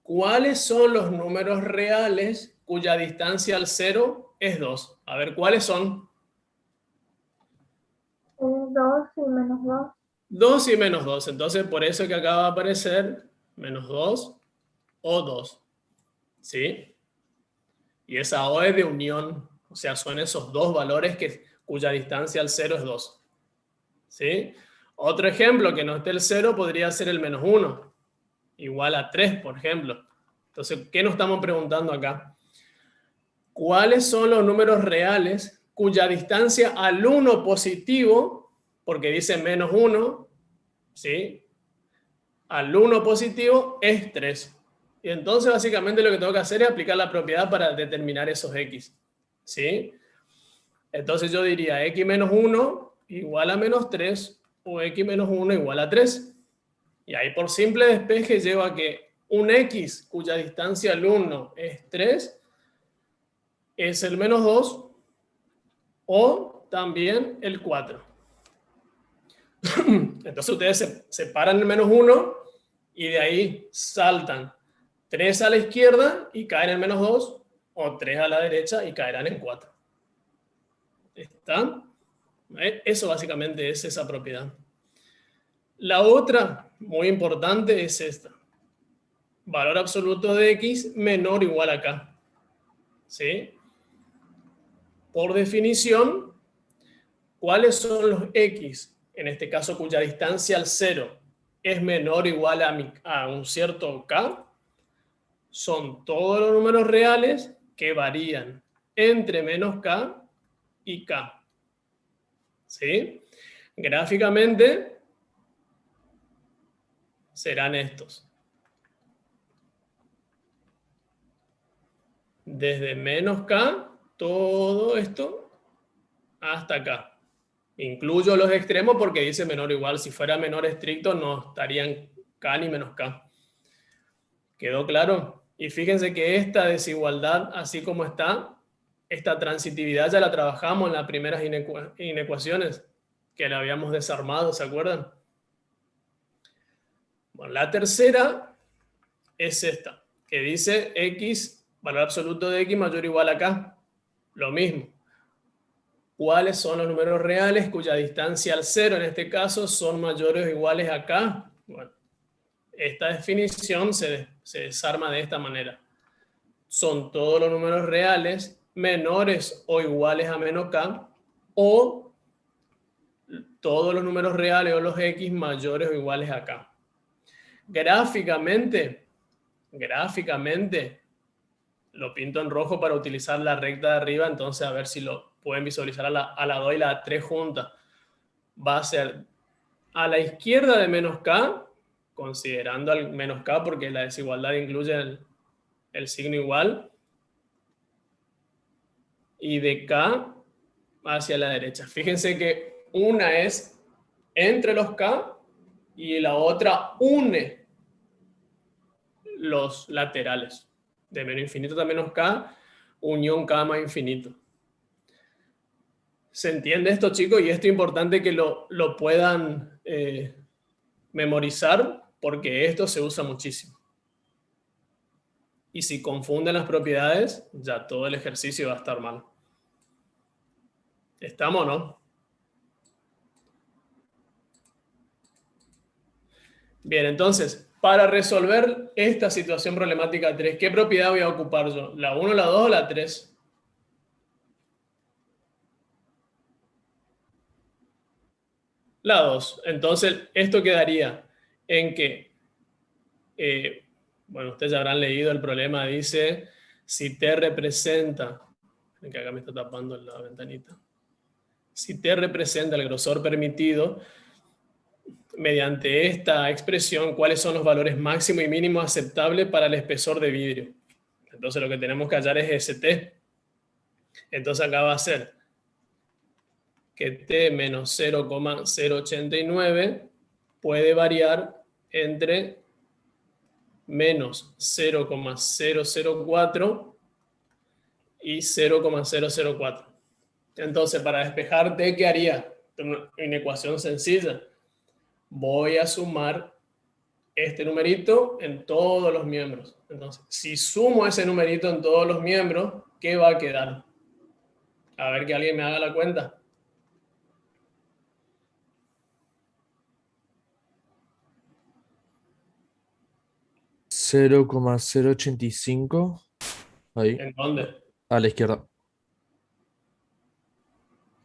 ¿cuáles son los números reales cuya distancia al 0 es 2? A ver, ¿cuáles son? 2 y menos 2. 2 y menos 2. Entonces, por eso que acá va a aparecer menos 2 o 2. ¿Sí? Y esa O es de unión, o sea, son esos dos valores cuya distancia al 0 es 2. ¿Sí? Otro ejemplo que no esté el 0 podría ser el menos 1, igual a 3, por ejemplo. Entonces, ¿qué nos estamos preguntando acá? ¿Cuáles son los números reales cuya distancia al 1 positivo, porque dice menos 1, ¿sí? Al 1 positivo es 3. Y entonces básicamente lo que tengo que hacer es aplicar la propiedad para determinar esos x. ¿Sí? Entonces yo diría x menos 1 igual a menos 3 o x menos 1 igual a 3. Y ahí por simple despeje llevo a que un x cuya distancia al 1 es 3 es el menos 2 o también el 4. Entonces ustedes se separan el menos 1 y de ahí saltan 3 a la izquierda y caen en menos 2, o 3 a la derecha y caerán en 4. ¿Está? Eso básicamente es esa propiedad. La otra, muy importante, es esta. Valor absoluto de x menor o igual a k. ¿Sí? Por definición, ¿cuáles son los x, en este caso cuya distancia al 0 es menor o igual a un cierto k? Son todos los números reales que varían entre menos k y k. ¿Sí? Gráficamente serán estos. Desde menos k, todo esto, hasta acá. Incluyo los extremos porque dice menor o igual. Si fuera menor estricto no estarían k ni menos k. ¿Quedó claro? Y fíjense que esta desigualdad, así como está, esta transitividad ya la trabajamos en las primeras inecuaciones que la habíamos desarmado, ¿se acuerdan? Bueno, la tercera es esta. que dice x, valor absoluto de x mayor o igual a k. Lo mismo. ¿Cuáles son los números reales cuya distancia al cero en este caso son mayores o iguales a k? Bueno, esta definición se desarma de esta manera. Son todos los números reales menores o iguales a menos k, o todos los números reales o los x mayores o iguales a k. Gráficamente, lo pinto en rojo para utilizar la recta de arriba, entonces a ver si lo pueden visualizar a la 2 y la 3 juntas. Va a ser a la izquierda de menos k, considerando al menos k porque la desigualdad incluye el signo igual, y de k hacia la derecha. Fíjense que una es entre los k y la otra une los laterales. De menos infinito a menos k, unión k más infinito. ¿Se entiende esto, chicos? Y esto es importante que lo puedan memorizar, porque esto se usa muchísimo. Y si confunden las propiedades, ya todo el ejercicio va a estar mal. ¿Estamos o no? Bien, entonces, para resolver esta situación problemática 3, ¿qué propiedad voy a ocupar yo? ¿La 1, la 2 o la 3? La 2. Entonces, esto quedaría en que, bueno, ustedes ya habrán leído el problema, dice, si T representa, que acá me está tapando la ventanita, si T representa el grosor permitido, mediante esta expresión, ¿cuáles son los valores máximo y mínimo aceptables para el espesor de vidrio? Entonces lo que tenemos que hallar es ese T. Entonces acá va a ser que T menos 0,089 puede variar entre menos 0,004 y 0,004. Entonces, para despejar T, ¿qué haría? Una ecuación sencilla. Voy a sumar este numerito en todos los miembros. Entonces, si sumo ese numerito en todos los miembros, ¿qué va a quedar? A ver que alguien me haga la cuenta. $0,085. Ahí, ¿En dónde? a la izquierda.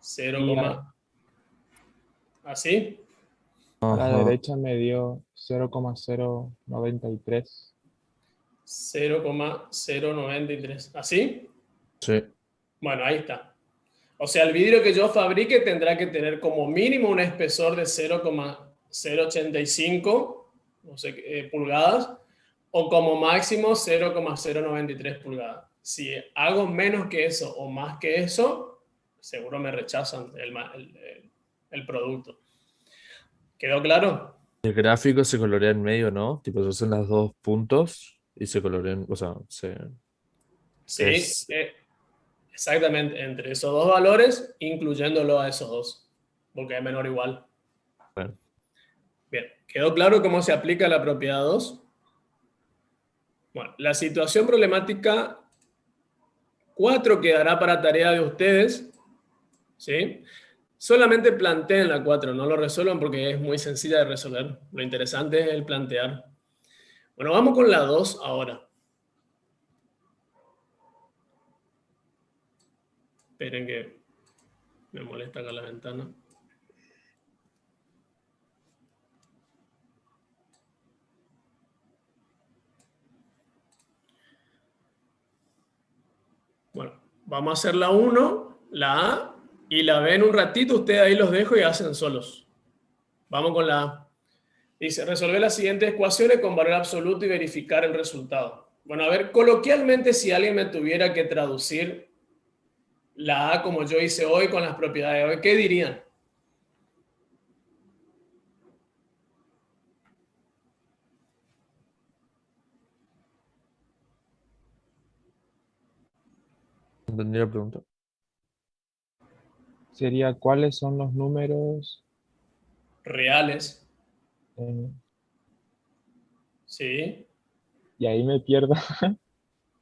0, Y ¿así? a la Ajá. derecha me dio 0,093. 0,093. ¿Así? Sí. Bueno, ahí está. O sea, el vidrio que yo fabrique tendrá que tener como mínimo un espesor de 0,085 no sé, pulgadas, o como máximo 0,093 pulgadas. Si hago menos que eso o más que eso, seguro me rechazan el producto. ¿Quedó claro? El gráfico se colorea en medio, ¿no? Tipo, se hacen las dos puntos y se colorean, o sea, Sí, exactamente, entre esos dos valores, incluyéndolo a esos dos, porque es menor o igual. bueno. Bien, ¿quedó claro cómo se aplica la propiedad 2? Bueno, la situación problemática 4 quedará para tarea de ustedes, ¿sí? Solamente planteen la 4, no lo resuelvan porque es muy sencilla de resolver. Lo interesante es el plantear. Bueno, vamos con la 2 ahora. Esperen que me molesta acá la ventana. Bueno, vamos a hacer la 1, la A y la B en un ratito. Ustedes ahí los dejo y hacen solos. Vamos con la A. Dice, resolver las siguientes ecuaciones con valor absoluto y verificar el resultado. Bueno, a ver, coloquialmente, si alguien me tuviera que traducir la A como yo hice hoy con las propiedades de hoy, ¿qué dirían? ¿Entendí la pregunta? Sería cuáles son los números. Reales, eh, ¿sí? y ahí me pierdo.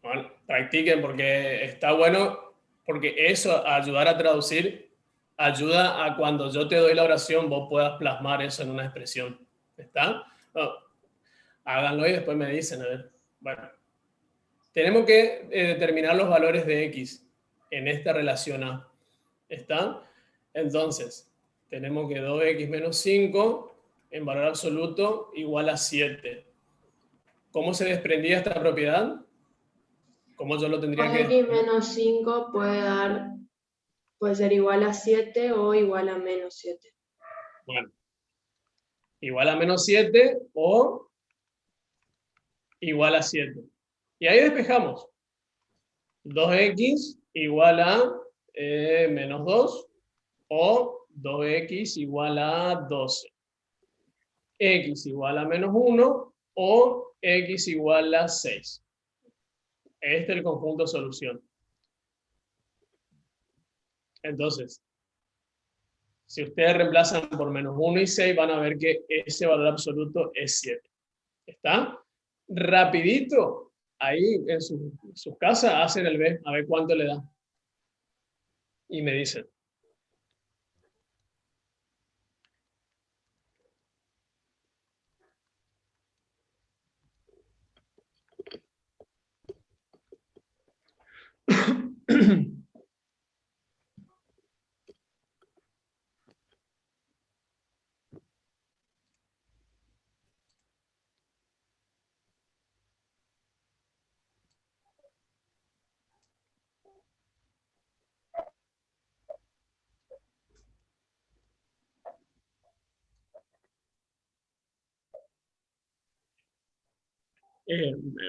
Bueno, practiquen porque está bueno, porque eso, ayudar a traducir, ayuda a cuando yo te doy la oración, vos puedas plasmar eso en una expresión. ¿Está? No, háganlo y después me dicen, a ver. Bueno, tenemos que determinar los valores de X en esta relación A. ¿Está? Entonces, tenemos que 2X menos 5 en valor absoluto igual a 7. ¿Cómo se desprendía esta propiedad? ¿Cómo yo lo tendría que 2x menos 5 puede ser igual a 7 o igual a menos 7. Bueno, igual a menos 7 o igual a 7. Y ahí despejamos. 2x igual a menos 2 o 2x igual a 12. X igual a menos 1 o x igual a 6. Este es el conjunto solución. Entonces, si ustedes reemplazan por menos 1 y 6, van a ver que ese valor absoluto es 7. ¿Está? Rapidito, ahí en sus casas hacen el B, a ver cuánto le da. Y me dicen.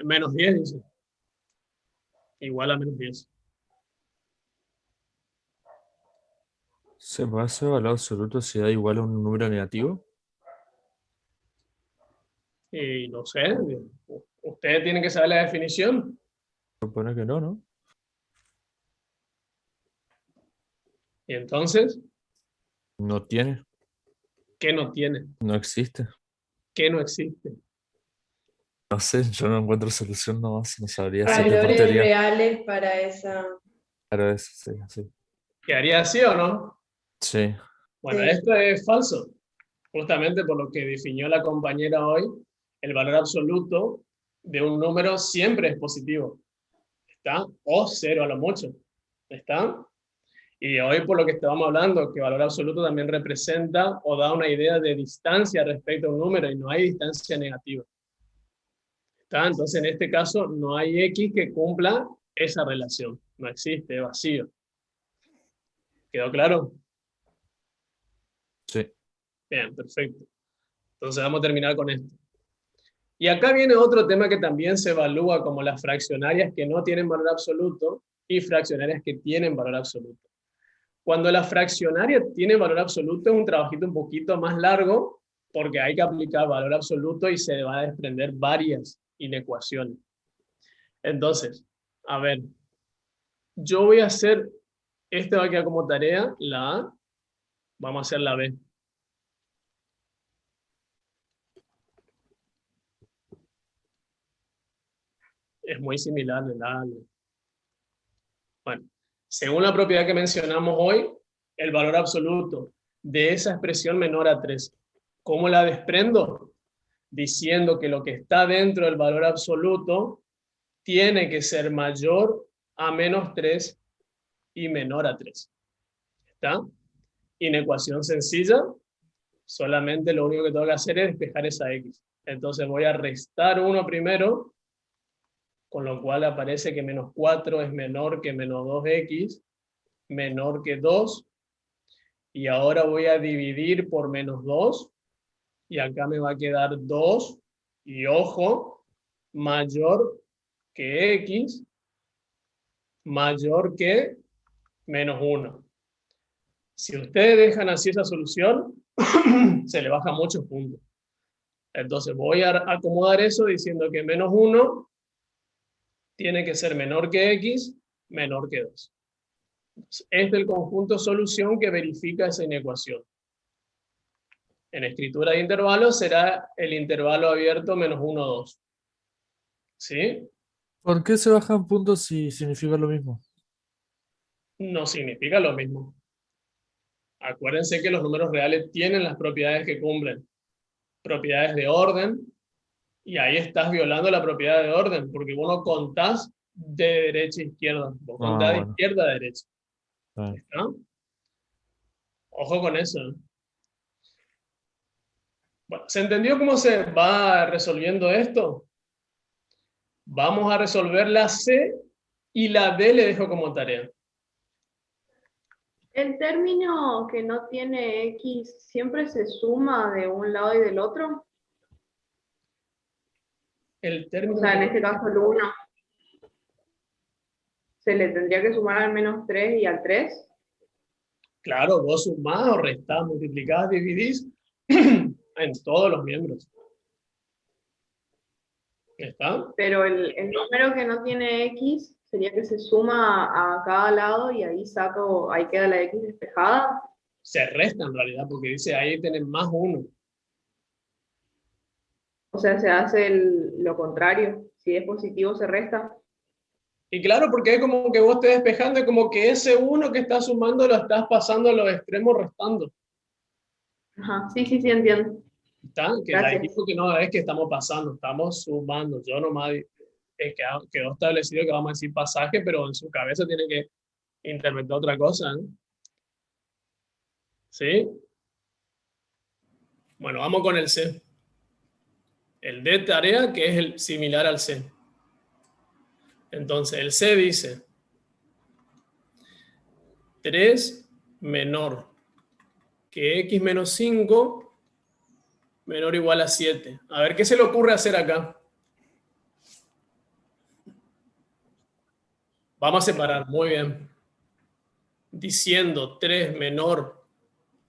Menos 10, dice. Igual a menos 10. ¿Se puede hacer valor absoluto si da igual a un número negativo? Y no sé, ustedes tienen que saber la definición. Supone que no, ¿no? Y entonces, No tiene, ¿qué no tiene? no existe. ¿Qué no existe? No sé, yo no encuentro solución nomás, no sabría si te Valores portaría. reales para esa. Claro, eso, sí, sí. ¿Quedaría así o no? Sí, Bueno, Sí. esto es falso. Justamente por lo que definió la compañera hoy, el valor absoluto de un número siempre es positivo. ¿Está? O 0 a lo mucho. ¿Está? Y hoy por lo que estábamos hablando, que valor absoluto también representa o da una idea de distancia respecto a un número y no hay distancia negativa. ¿Está? Entonces en este caso no hay X que cumpla esa relación. No existe, es vacío. ¿Quedó claro? sí. Bien, perfecto. Entonces vamos a terminar con esto. Y acá viene otro tema que también se evalúa como las fraccionarias que no tienen valor absoluto y fraccionarias que tienen valor absoluto. Cuando la fraccionaria tiene valor absoluto es un trabajito un poquito más largo porque hay que aplicar valor absoluto y se va a desprender varias inecuaciones. Entonces, a ver, yo voy a hacer, este va a quedar como tarea, la A, vamos a hacer la B. Es muy similar de la A. Bueno, según la propiedad que mencionamos hoy, el valor absoluto de esa expresión menor a 3, ¿cómo la desprendo? Diciendo que lo que está dentro del valor absoluto tiene que ser mayor a menos 3 y menor a 3. ¿Está? Inecuación sencilla, solamente lo único que tengo que hacer es despejar esa X. Entonces voy a restar 1 primero, con lo cual aparece que menos 4 es menor que menos 2X, menor que 2, y ahora voy a dividir por menos 2, y acá me va a quedar 2, y ojo, mayor que X, mayor que menos 1. Si ustedes dejan así esa solución, se le baja muchos puntos. Entonces voy a acomodar eso diciendo que menos 1 tiene que ser menor que X, menor que 2. Este es el conjunto solución que verifica esa inecuación. En escritura de intervalos será el intervalo abierto menos 1, 2. ¿Sí? ¿Por qué se bajan puntos si significa lo mismo? No significa lo mismo. Acuérdense que los números reales tienen las propiedades que cumplen. Propiedades de orden, y ahí estás violando la propiedad de orden, porque vos no contás de derecha a izquierda, vos Ah, contás de bueno. izquierda a derecha. Está bien. ¿Está? Ojo con eso. Bueno, ¿se entendió cómo se va resolviendo esto? Vamos a resolver la C y la D le dejo como tarea. ¿El término que no tiene X siempre se suma de un lado y del otro? El O término sea, en que... este caso el 1 se le tendría que sumar al -3 y al 3. Claro, vos sumás o restás, multiplicás, dividís en todos los miembros. ¿Está? Pero el número que no tiene X sería que se suma a cada lado y ahí ahí queda la X despejada. Se resta en realidad, porque dice ahí tenés más uno. O sea, se hace lo contrario. Si es positivo, se resta. Y claro, porque es como que vos estés despejando y como que ese uno que estás sumando lo estás pasando a los extremos restando. Ajá, sí, sí, sí, entiendo. ¿Está? Que la Gracias. equipo que no es que estamos pasando, estamos sumando. Yo nomás quedó establecido que vamos a decir pasaje, pero en su cabeza tiene que interpretar otra cosa, ¿no? ¿Sí? Bueno, vamos con el C. El D tarea, que es el similar al C. Entonces, el C dice 3 menor que X menos 5 menor o igual a 7. A ver, ¿qué se le ocurre hacer acá? Vamos a separar, muy bien. Diciendo 3 menor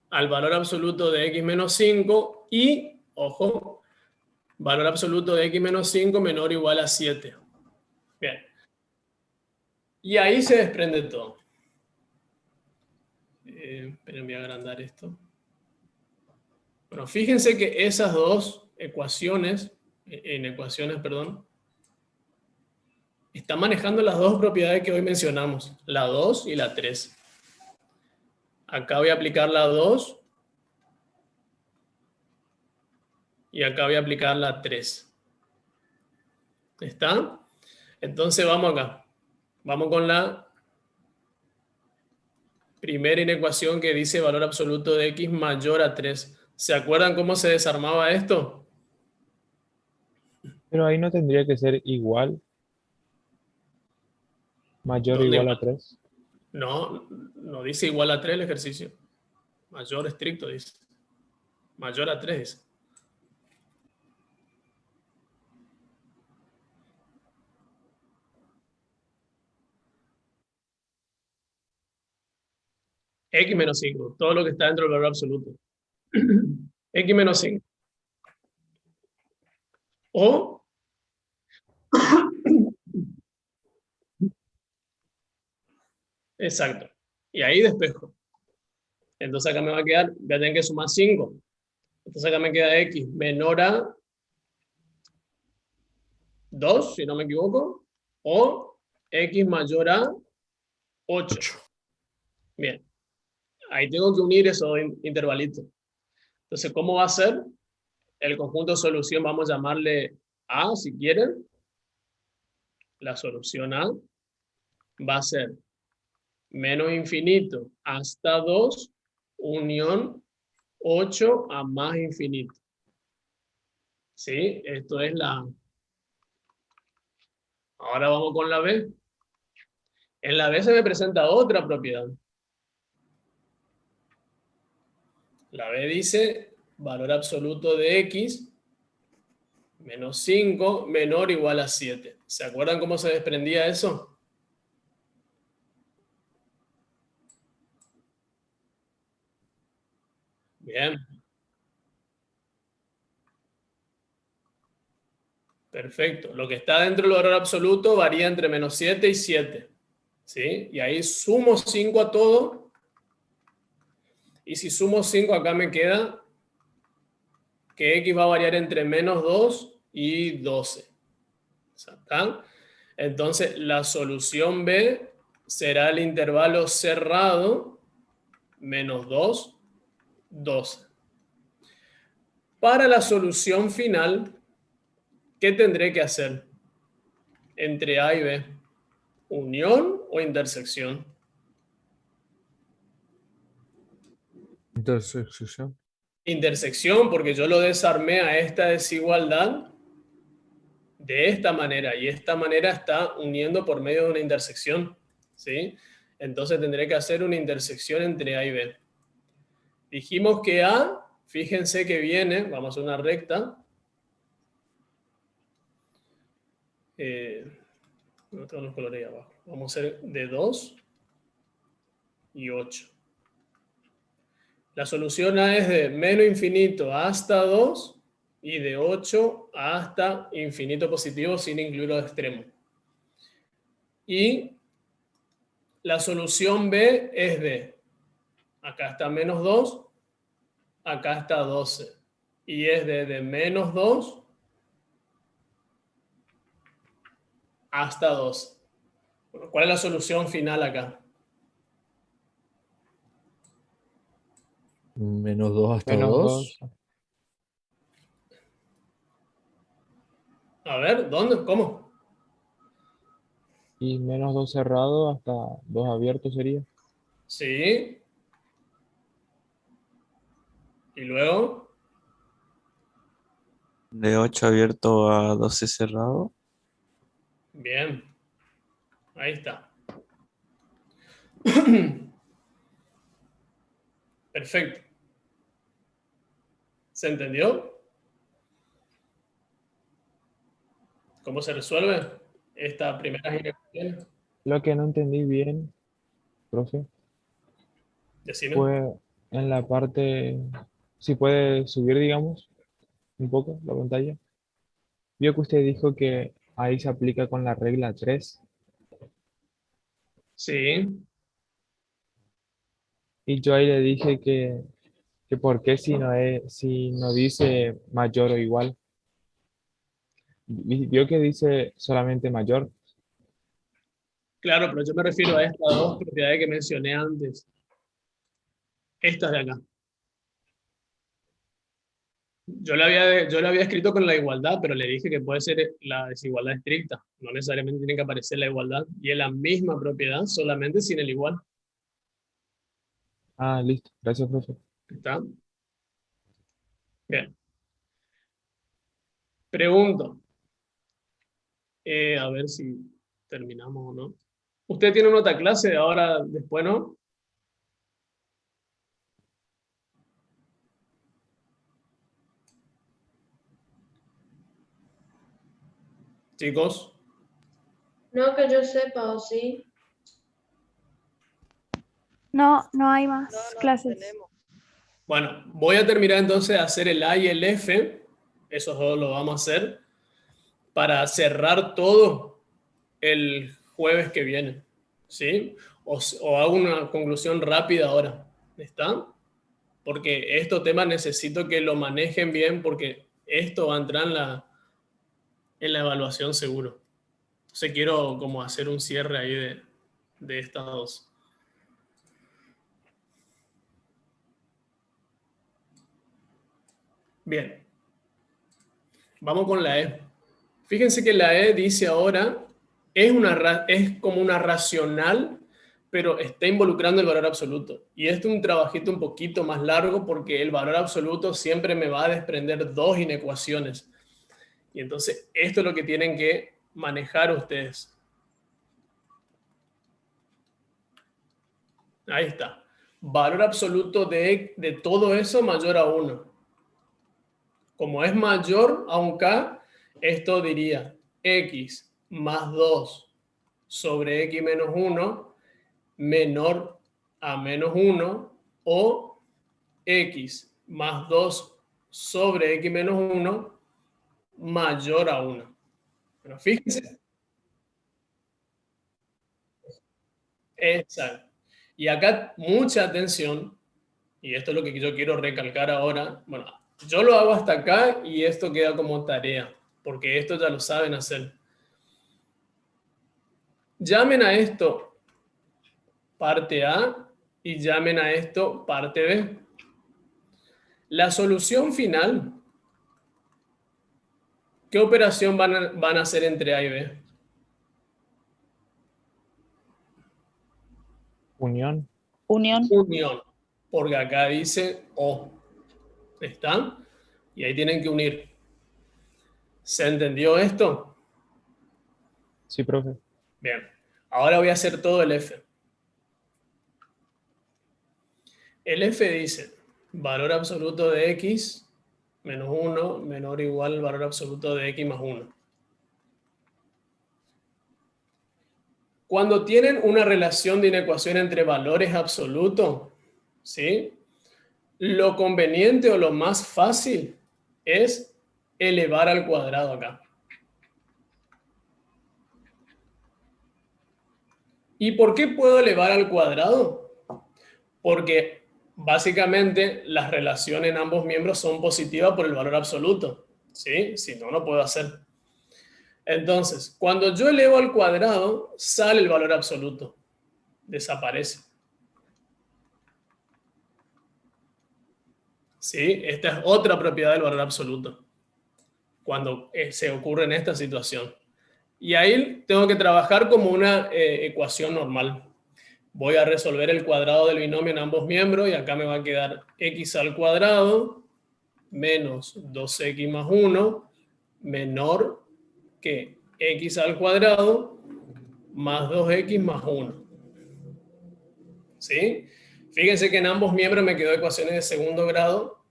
al valor absoluto de X menos 5 y, ojo, valor absoluto de X menos 5 menor o igual a 7. Bien. Y ahí se desprende todo. Esperen, voy a agrandar esto. Bueno, fíjense que esas dos ecuaciones, perdón, están manejando las dos propiedades que hoy mencionamos, la 2 y la 3. Acá voy a aplicar la 2 y acá voy a aplicar la 3. ¿Está? Entonces vamos acá. Vamos con la primera inecuación que dice valor absoluto de X mayor a 3. ¿Se acuerdan cómo se desarmaba esto? Pero ahí no tendría que ser igual, mayor o ¿Dónde igual a igual? 3. No, no dice igual a 3 el ejercicio. Mayor estricto dice. Mayor a 3 dice. X menos 5. Todo lo que está dentro del valor absoluto. X menos 5. O exacto. Y ahí despejo. Entonces acá me va a quedar, voy a tener que sumar 5. Entonces acá me queda X menor a 2, si no me equivoco, o X mayor a 8. Bien. Ahí tengo que unir esos intervalitos. Entonces, ¿cómo va a ser? El conjunto de solución, vamos a llamarle A, si quieren. La solución A va a ser menos infinito hasta 2, unión 8 a más infinito. ¿Sí? Esto es la A. Ahora vamos con la B. En la B se me presenta otra propiedad. La B dice valor absoluto de X menos 5 menor o igual a 7. ¿Se acuerdan cómo se desprendía eso? Bien. Perfecto. Lo que está dentro del valor absoluto varía entre menos 7 y 7. ¿Sí? Y ahí sumo 5 a todo. Y si sumo 5 acá me queda que X va a variar entre menos 2 y 12. ¿Está? Entonces, la solución B será el intervalo cerrado menos 2, 12. Para la solución final, ¿qué tendré que hacer? Entre A y B, ¿unión o intersección? Intersección. Intersección, porque yo lo desarmé a esta desigualdad de esta manera, y esta manera está uniendo por medio de una intersección, ¿sí? Entonces tendré que hacer una intersección entre A y B. Dijimos que A, fíjense que viene, vamos a hacer una recta. No tengo los colores ahí abajo. Vamos a hacer de 2 y 8. La solución A es de menos infinito hasta 2 y de 8 hasta infinito positivo sin incluir los extremos. Y la solución B es de, acá está menos 2, acá está 12. Y es de menos 2 hasta 2. Bueno, ¿cuál es la solución final acá? Menos 2 hasta Menos 2. 2. A ver, ¿dónde? ¿Cómo? Y menos 2 cerrado hasta 2 abierto sería. Sí. Y luego, De 8 abierto a 12 cerrado. bien. Ahí está. Perfecto. ¿Se entendió? ¿Cómo se resuelve esta primera ecuación? Lo que no entendí bien, profe, Decime. fue en la parte, si puede subir, digamos, un poco la pantalla. Vio que usted dijo que ahí se aplica con la regla 3 Sí. y yo ahí le dije que por qué si no dice mayor o igual. Vio que dice solamente mayor. Claro, pero yo me refiero a estas dos propiedades que mencioné antes. Estas de acá. Yo lo había escrito con la igualdad, pero le dije que puede ser la desigualdad estricta. No necesariamente tiene que aparecer la igualdad. Y es la misma propiedad, solamente sin el igual. Ah, listo. Gracias, profe. ¿Está? Bien. Pregunto. A ver si terminamos o no. ¿Usted tiene una otra clase ahora después, no? Chicos. No que yo sepa, ¿o sí? No, no hay más clases. Bueno, voy a terminar entonces de hacer el A y el F. Esos dos lo vamos a hacer para cerrar todo el jueves que viene. ¿Sí? O hago una conclusión rápida ahora. ¿Está? Porque estos temas necesito que lo manejen bien porque esto va a entrar en la evaluación seguro. Entonces quiero como hacer un cierre ahí de estas dos. Bien. Vamos con la E. Fíjense que la E dice ahora, es como una racional, pero está involucrando el valor absoluto. Y esto es un trabajito un poquito más largo porque el valor absoluto siempre me va a desprender dos inecuaciones. Y entonces esto es lo que tienen que manejar ustedes. Ahí está. Valor absoluto de todo eso mayor a 1. Como es mayor a un k, esto diría x más 2 sobre x menos 1 menor a menos 1 o x más 2 sobre x menos 1 mayor a 1. Pero fíjense. Exacto. Y acá mucha atención, y esto es lo que yo quiero recalcar ahora. Bueno, yo lo hago hasta acá y esto queda como tarea, porque esto ya lo saben hacer. llamen a esto parte A y llamen a esto parte B. La solución final, ¿qué operación van a hacer entre A y B? Unión. Unión. Unión, porque acá dice O. ¿Está? Y ahí tienen que unir. ¿Se entendió esto? Sí, profe. Bien. Ahora voy a hacer todo el F. El F dice valor absoluto de X menos 1 menor o igual al valor absoluto de X más 1. Cuando tienen una relación de inecuación entre valores absolutos, ¿sí? Lo conveniente o lo más fácil es elevar al cuadrado acá. ¿Y por qué puedo elevar al cuadrado? Porque básicamente las relaciones en ambos miembros son positivas por el valor absoluto, ¿sí? Si no, no puedo hacer. Entonces, cuando yo elevo al cuadrado, sale el valor absoluto. Desaparece. ¿Sí? Esta es otra propiedad del valor absoluto. Cuando se ocurre en esta situación. Y ahí tengo que trabajar como una ecuación normal. Voy a resolver el cuadrado del binomio en ambos miembros y acá me va a quedar x al cuadrado menos 2x más 1 menor que x al cuadrado más 2x más 1. ¿Sí? Fíjense que en ambos miembros me quedó ecuaciones de segundo grado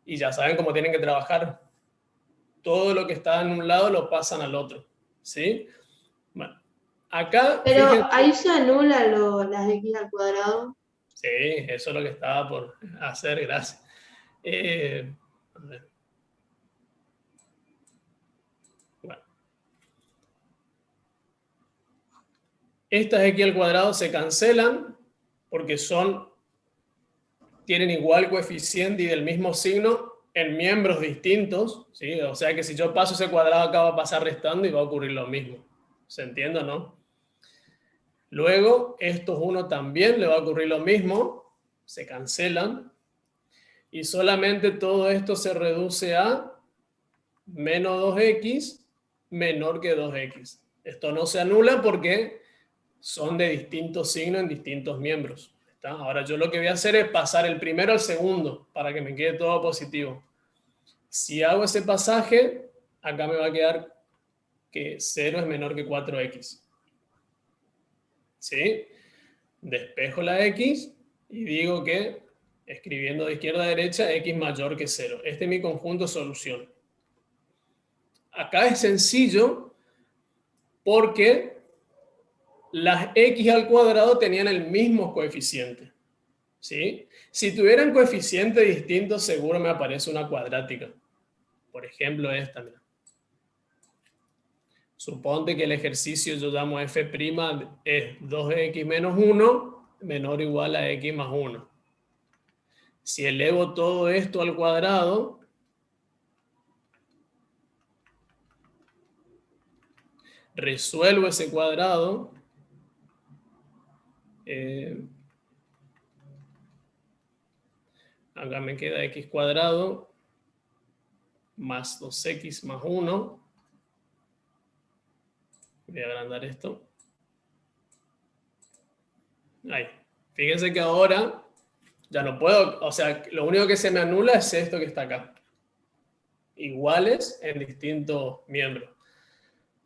y ya saben cómo tienen que trabajar. Todo lo que está en un lado lo pasan al otro. ¿Sí? Bueno, acá... Pero fíjense, ahí se anula las x al cuadrado. sí, eso es lo que estaba por hacer, gracias. A ver. Bueno. Estas x al cuadrado se cancelan porque tienen igual coeficiente y del mismo signo en miembros distintos, ¿sí? O sea que si yo paso ese cuadrado acá va a pasar restando y va a ocurrir lo mismo. ¿Se entiende o no? Luego, estos 1 también le va a ocurrir lo mismo, se cancelan, y solamente todo esto se reduce a menos 2x menor que 2x. Esto no se anula porque son de distintos signos en distintos miembros. ¿Está? Ahora yo lo que voy a hacer es pasar el primero al segundo para que me quede todo positivo. Si hago ese pasaje, acá me va a quedar que 0 es menor que 4x. ¿Sí? Despejo la x y digo que, escribiendo de izquierda a derecha, x mayor que 0. Este es mi conjunto solución. Acá es sencillo porque las x al cuadrado tenían el mismo coeficiente. ¿Sí? Si tuvieran coeficientes distintos, seguro me aparece una cuadrática. Por ejemplo, esta. Mira. Suponte que el ejercicio yo llamo f' es 2x menos 1 menor o igual a x más 1. Si elevo todo esto al cuadrado, resuelvo ese cuadrado, acá me queda x cuadrado más 2x más 1. Voy a agrandar esto. Ahí. Fíjense que ahora ya no puedo, o sea, lo único que se me anula es esto que está acá. Iguales en distintos miembros.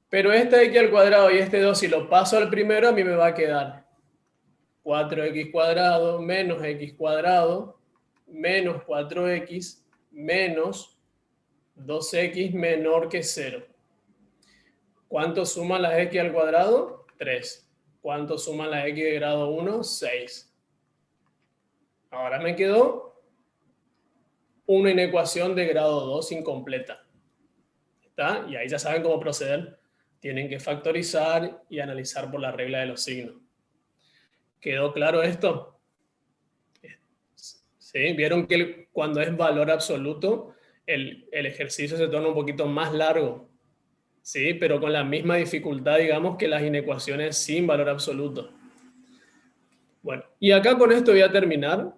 Pero este x al cuadrado y este 2, si lo paso al primero, a mí me va a quedar 4x cuadrado menos x cuadrado menos 4x menos 2x menor que 0. ¿Cuánto suma la x al cuadrado? 3. ¿Cuánto suma la x de grado 1? 6. Ahora me quedó una inecuación de grado 2 incompleta. ¿Está? Y ahí ya saben cómo proceder. Tienen que factorizar y analizar por la regla de los signos. ¿Quedó claro esto? ¿Sí? Vieron que cuando es valor absoluto, el ejercicio se torna un poquito más largo. ¿sí? Pero con la misma dificultad, digamos, que las inecuaciones sin valor absoluto. Bueno, y acá con esto voy a terminar.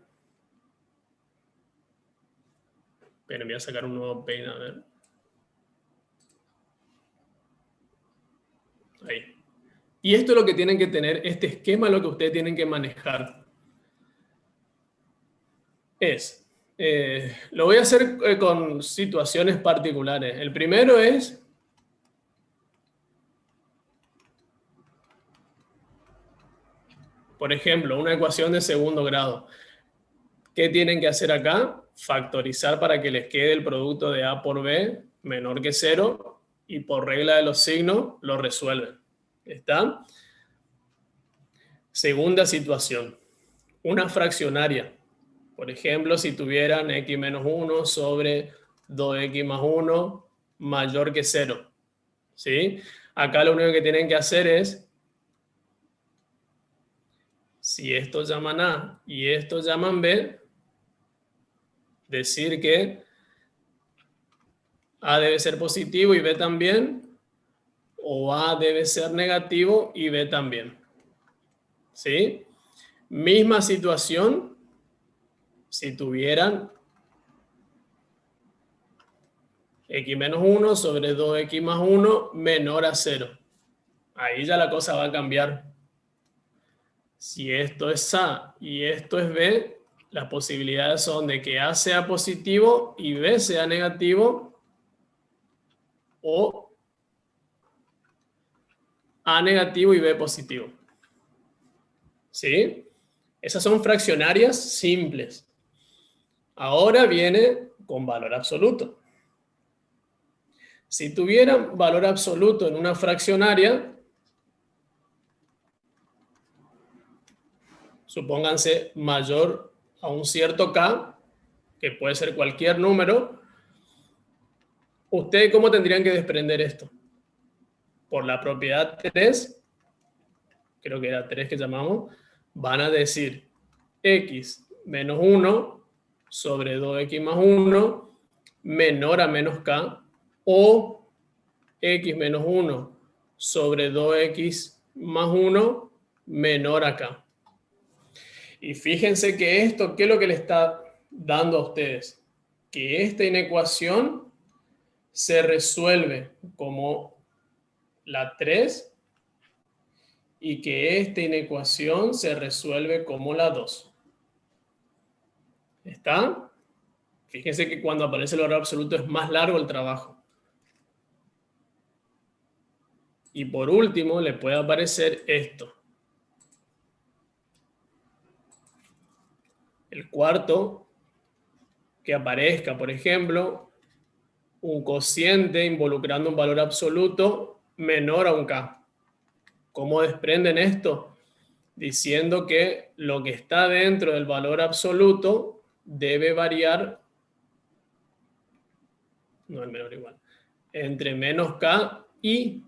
Pero voy a sacar un nuevo pane, a ver. Ahí. Y esto es lo que tienen que tener, este esquema es lo que ustedes tienen que manejar. Lo voy a hacer con situaciones particulares. El primero es, por ejemplo, una ecuación de segundo grado. ¿Qué tienen que hacer acá? Factorizar para que les quede el producto de A por B menor que 0 y por regla de los signos lo resuelven. ¿Está? Segunda situación. Una fraccionaria. Por ejemplo, si tuvieran x menos 1 sobre 2x más 1 mayor que 0. ¿Sí? Acá lo único que tienen que hacer es, si estos llaman A y estos llaman B, decir que A debe ser positivo y B también, o A debe ser negativo y B también. ¿Sí? Misma situación si tuvieran x menos 1 sobre 2x más 1 menor a 0. Ahí ya la cosa va a cambiar. Si esto es A y esto es B, las posibilidades son de que A sea positivo y B sea negativo, o A negativo y B positivo. ¿Sí? Esas son fraccionarias simples. Ahora viene con valor absoluto. Si tuvieran valor absoluto en una fraccionaria, supónganse mayor a un cierto K, que puede ser cualquier número, ¿ustedes cómo tendrían que desprender esto? Por la propiedad 3, creo que era 3 que llamamos, van a decir x menos 1 sobre 2x más 1 menor a menos k, o x menos 1 sobre 2x más 1 menor a k. Y fíjense que esto, ¿qué es lo que le está dando a ustedes? Que esta inecuación se resuelve como la 3 y que esta inecuación se resuelve como la 2. ¿Está? Fíjense que cuando aparece el valor absoluto es más largo el trabajo. Y por último le puede aparecer esto. El cuarto, que aparezca, por ejemplo, un cociente involucrando un valor absoluto menor a un K. ¿Cómo desprenden esto? Diciendo que lo que está dentro del valor absoluto debe variar, no el menor igual, entre menos K y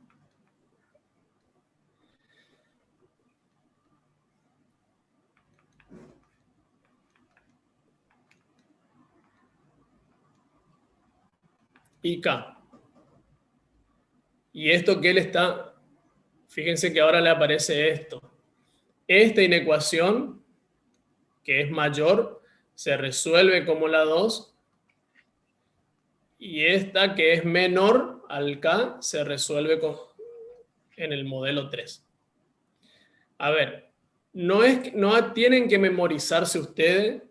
K. Y esto que él está, fíjense que ahora le aparece esto. Esta inecuación, que es mayor, se resuelve como la 2. Y esta, que es menor al K, se resuelve en el modelo 3. A ver, no tienen que memorizarse ustedes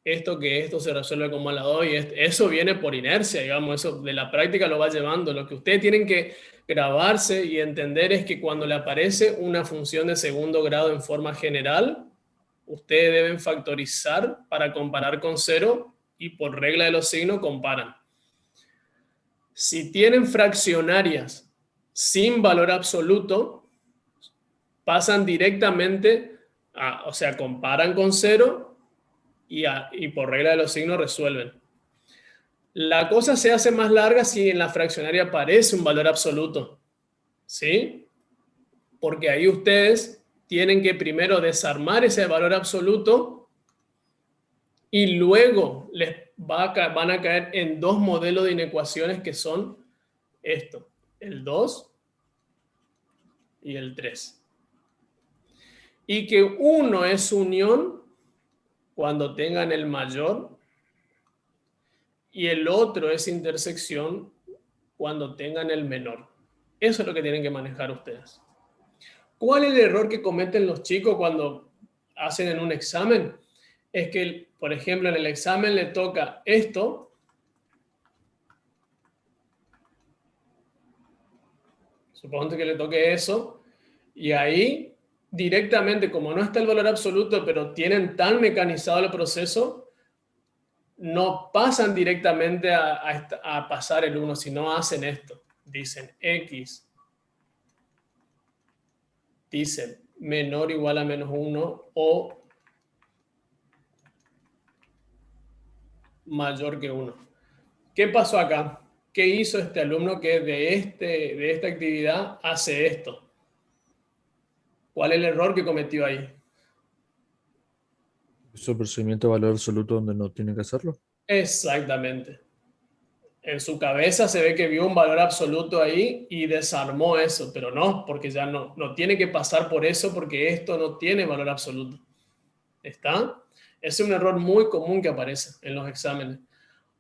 esto se resuelve como a la 2, y eso viene por inercia, digamos, eso de la práctica lo va llevando. Lo que ustedes tienen que grabarse y entender es que cuando le aparece una función de segundo grado en forma general, ustedes deben factorizar para comparar con 0 y por regla de los signos comparan. Si tienen fraccionarias sin valor absoluto, pasan directamente o sea, comparan con 0 y por regla de los signos resuelven. La cosa se hace más larga si en la fraccionaria aparece un valor absoluto, ¿sí? Porque ahí ustedes tienen que primero desarmar ese valor absoluto y luego van a caer en dos modelos de inecuaciones que son esto. el 2 y el 3. Y que uno es unión cuando tengan el mayor y el otro es intersección cuando tengan el menor. Eso es lo que tienen que manejar ustedes. ¿Cuál es el error que cometen los chicos cuando hacen en un examen? Es que, por ejemplo, en el examen le toca esto. Supongo que le toque eso. Y ahí, directamente, como no está el valor absoluto, pero tienen tan mecanizado el proceso, no pasan directamente a pasar el 1, sino hacen esto. Dicen X, dicen menor o igual a menos 1 o mayor que 1. ¿Qué pasó acá? ¿Qué hizo este alumno que de esta actividad hace esto? ¿Cuál es el error que cometió ahí? ¿Hizo procedimiento de valor absoluto donde no tiene que hacerlo? Exactamente. En su cabeza se ve que vio un valor absoluto ahí y desarmó eso, pero no, porque ya no tiene que pasar por eso porque esto no tiene valor absoluto. ¿Está? Ese es un error muy común que aparece en los exámenes.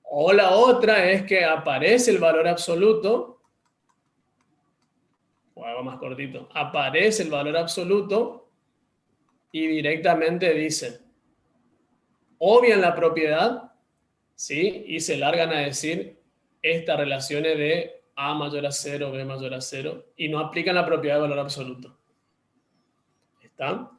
O la otra es que aparece el valor absoluto, o algo más cortito, aparece el valor absoluto y directamente dicen, obvian la propiedad, ¿sí? Y se largan a decir estas relaciones de A mayor a 0, B mayor a 0, y no aplican la propiedad de valor absoluto. ¿Está?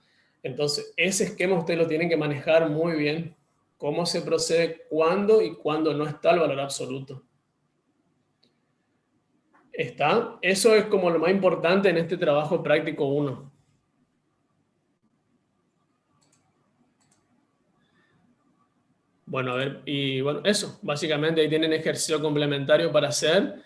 Entonces, ese esquema ustedes lo tienen que manejar muy bien. Cómo se procede, cuándo y cuándo no está el valor absoluto. ¿Está? Eso es como lo más importante en este trabajo práctico 1. Bueno, a ver, y bueno, eso, básicamente ahí tienen ejercicio complementario para hacer.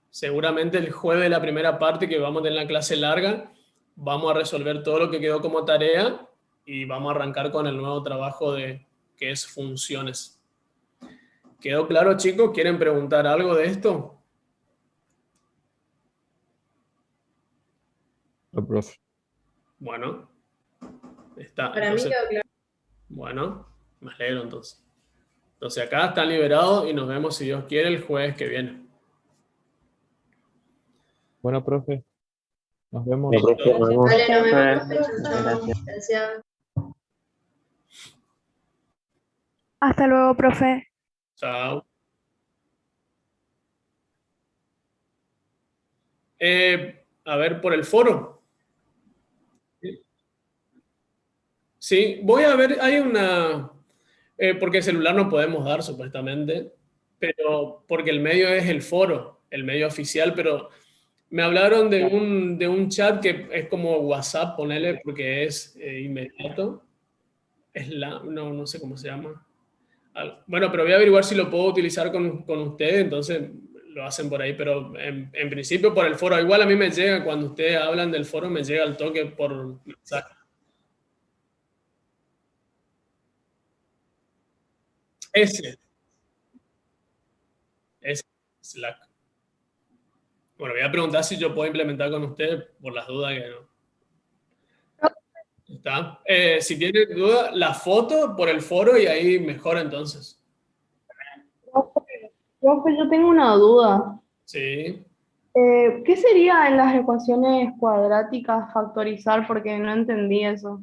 Seguramente el jueves de la primera parte, que vamos a tener la clase larga, vamos a resolver todo lo que quedó como tarea y vamos a arrancar con el nuevo trabajo que es funciones. ¿Quedó claro, chicos? ¿Quieren preguntar algo de esto? No, profe. Bueno, está. Para mí Entonces, quedó claro. bueno, me alegro entonces. Entonces acá están liberados y nos vemos, si Dios quiere, el jueves que viene. Bueno, profe, nos vemos. Ya, profe, nos vemos. Vale, nos vemos, Profe, profe. Chao, chao. gracias. Gracias. Hasta luego, profe. Chao. A ver, por el foro. Sí, voy a ver, hay una, porque el celular no podemos dar supuestamente, pero porque el medio es el foro, el medio oficial, pero me hablaron de un chat que es como WhatsApp, ponele, porque es inmediato. No sé cómo se llama. Bueno, pero voy a averiguar si lo puedo utilizar con ustedes, entonces lo hacen por ahí, pero en principio por el foro. Igual a mí me llega, cuando ustedes hablan del foro, me llega el toque por mensaje. Ese, ese, Slack. Bueno, voy a preguntar si yo puedo implementar con ustedes por las dudas que no. ¿Está? Si tienen duda, la foto por el foro y ahí mejor entonces. Profe, yo tengo una duda. Sí. ¿Qué sería en las ecuaciones cuadráticas factorizar? Porque no entendí eso.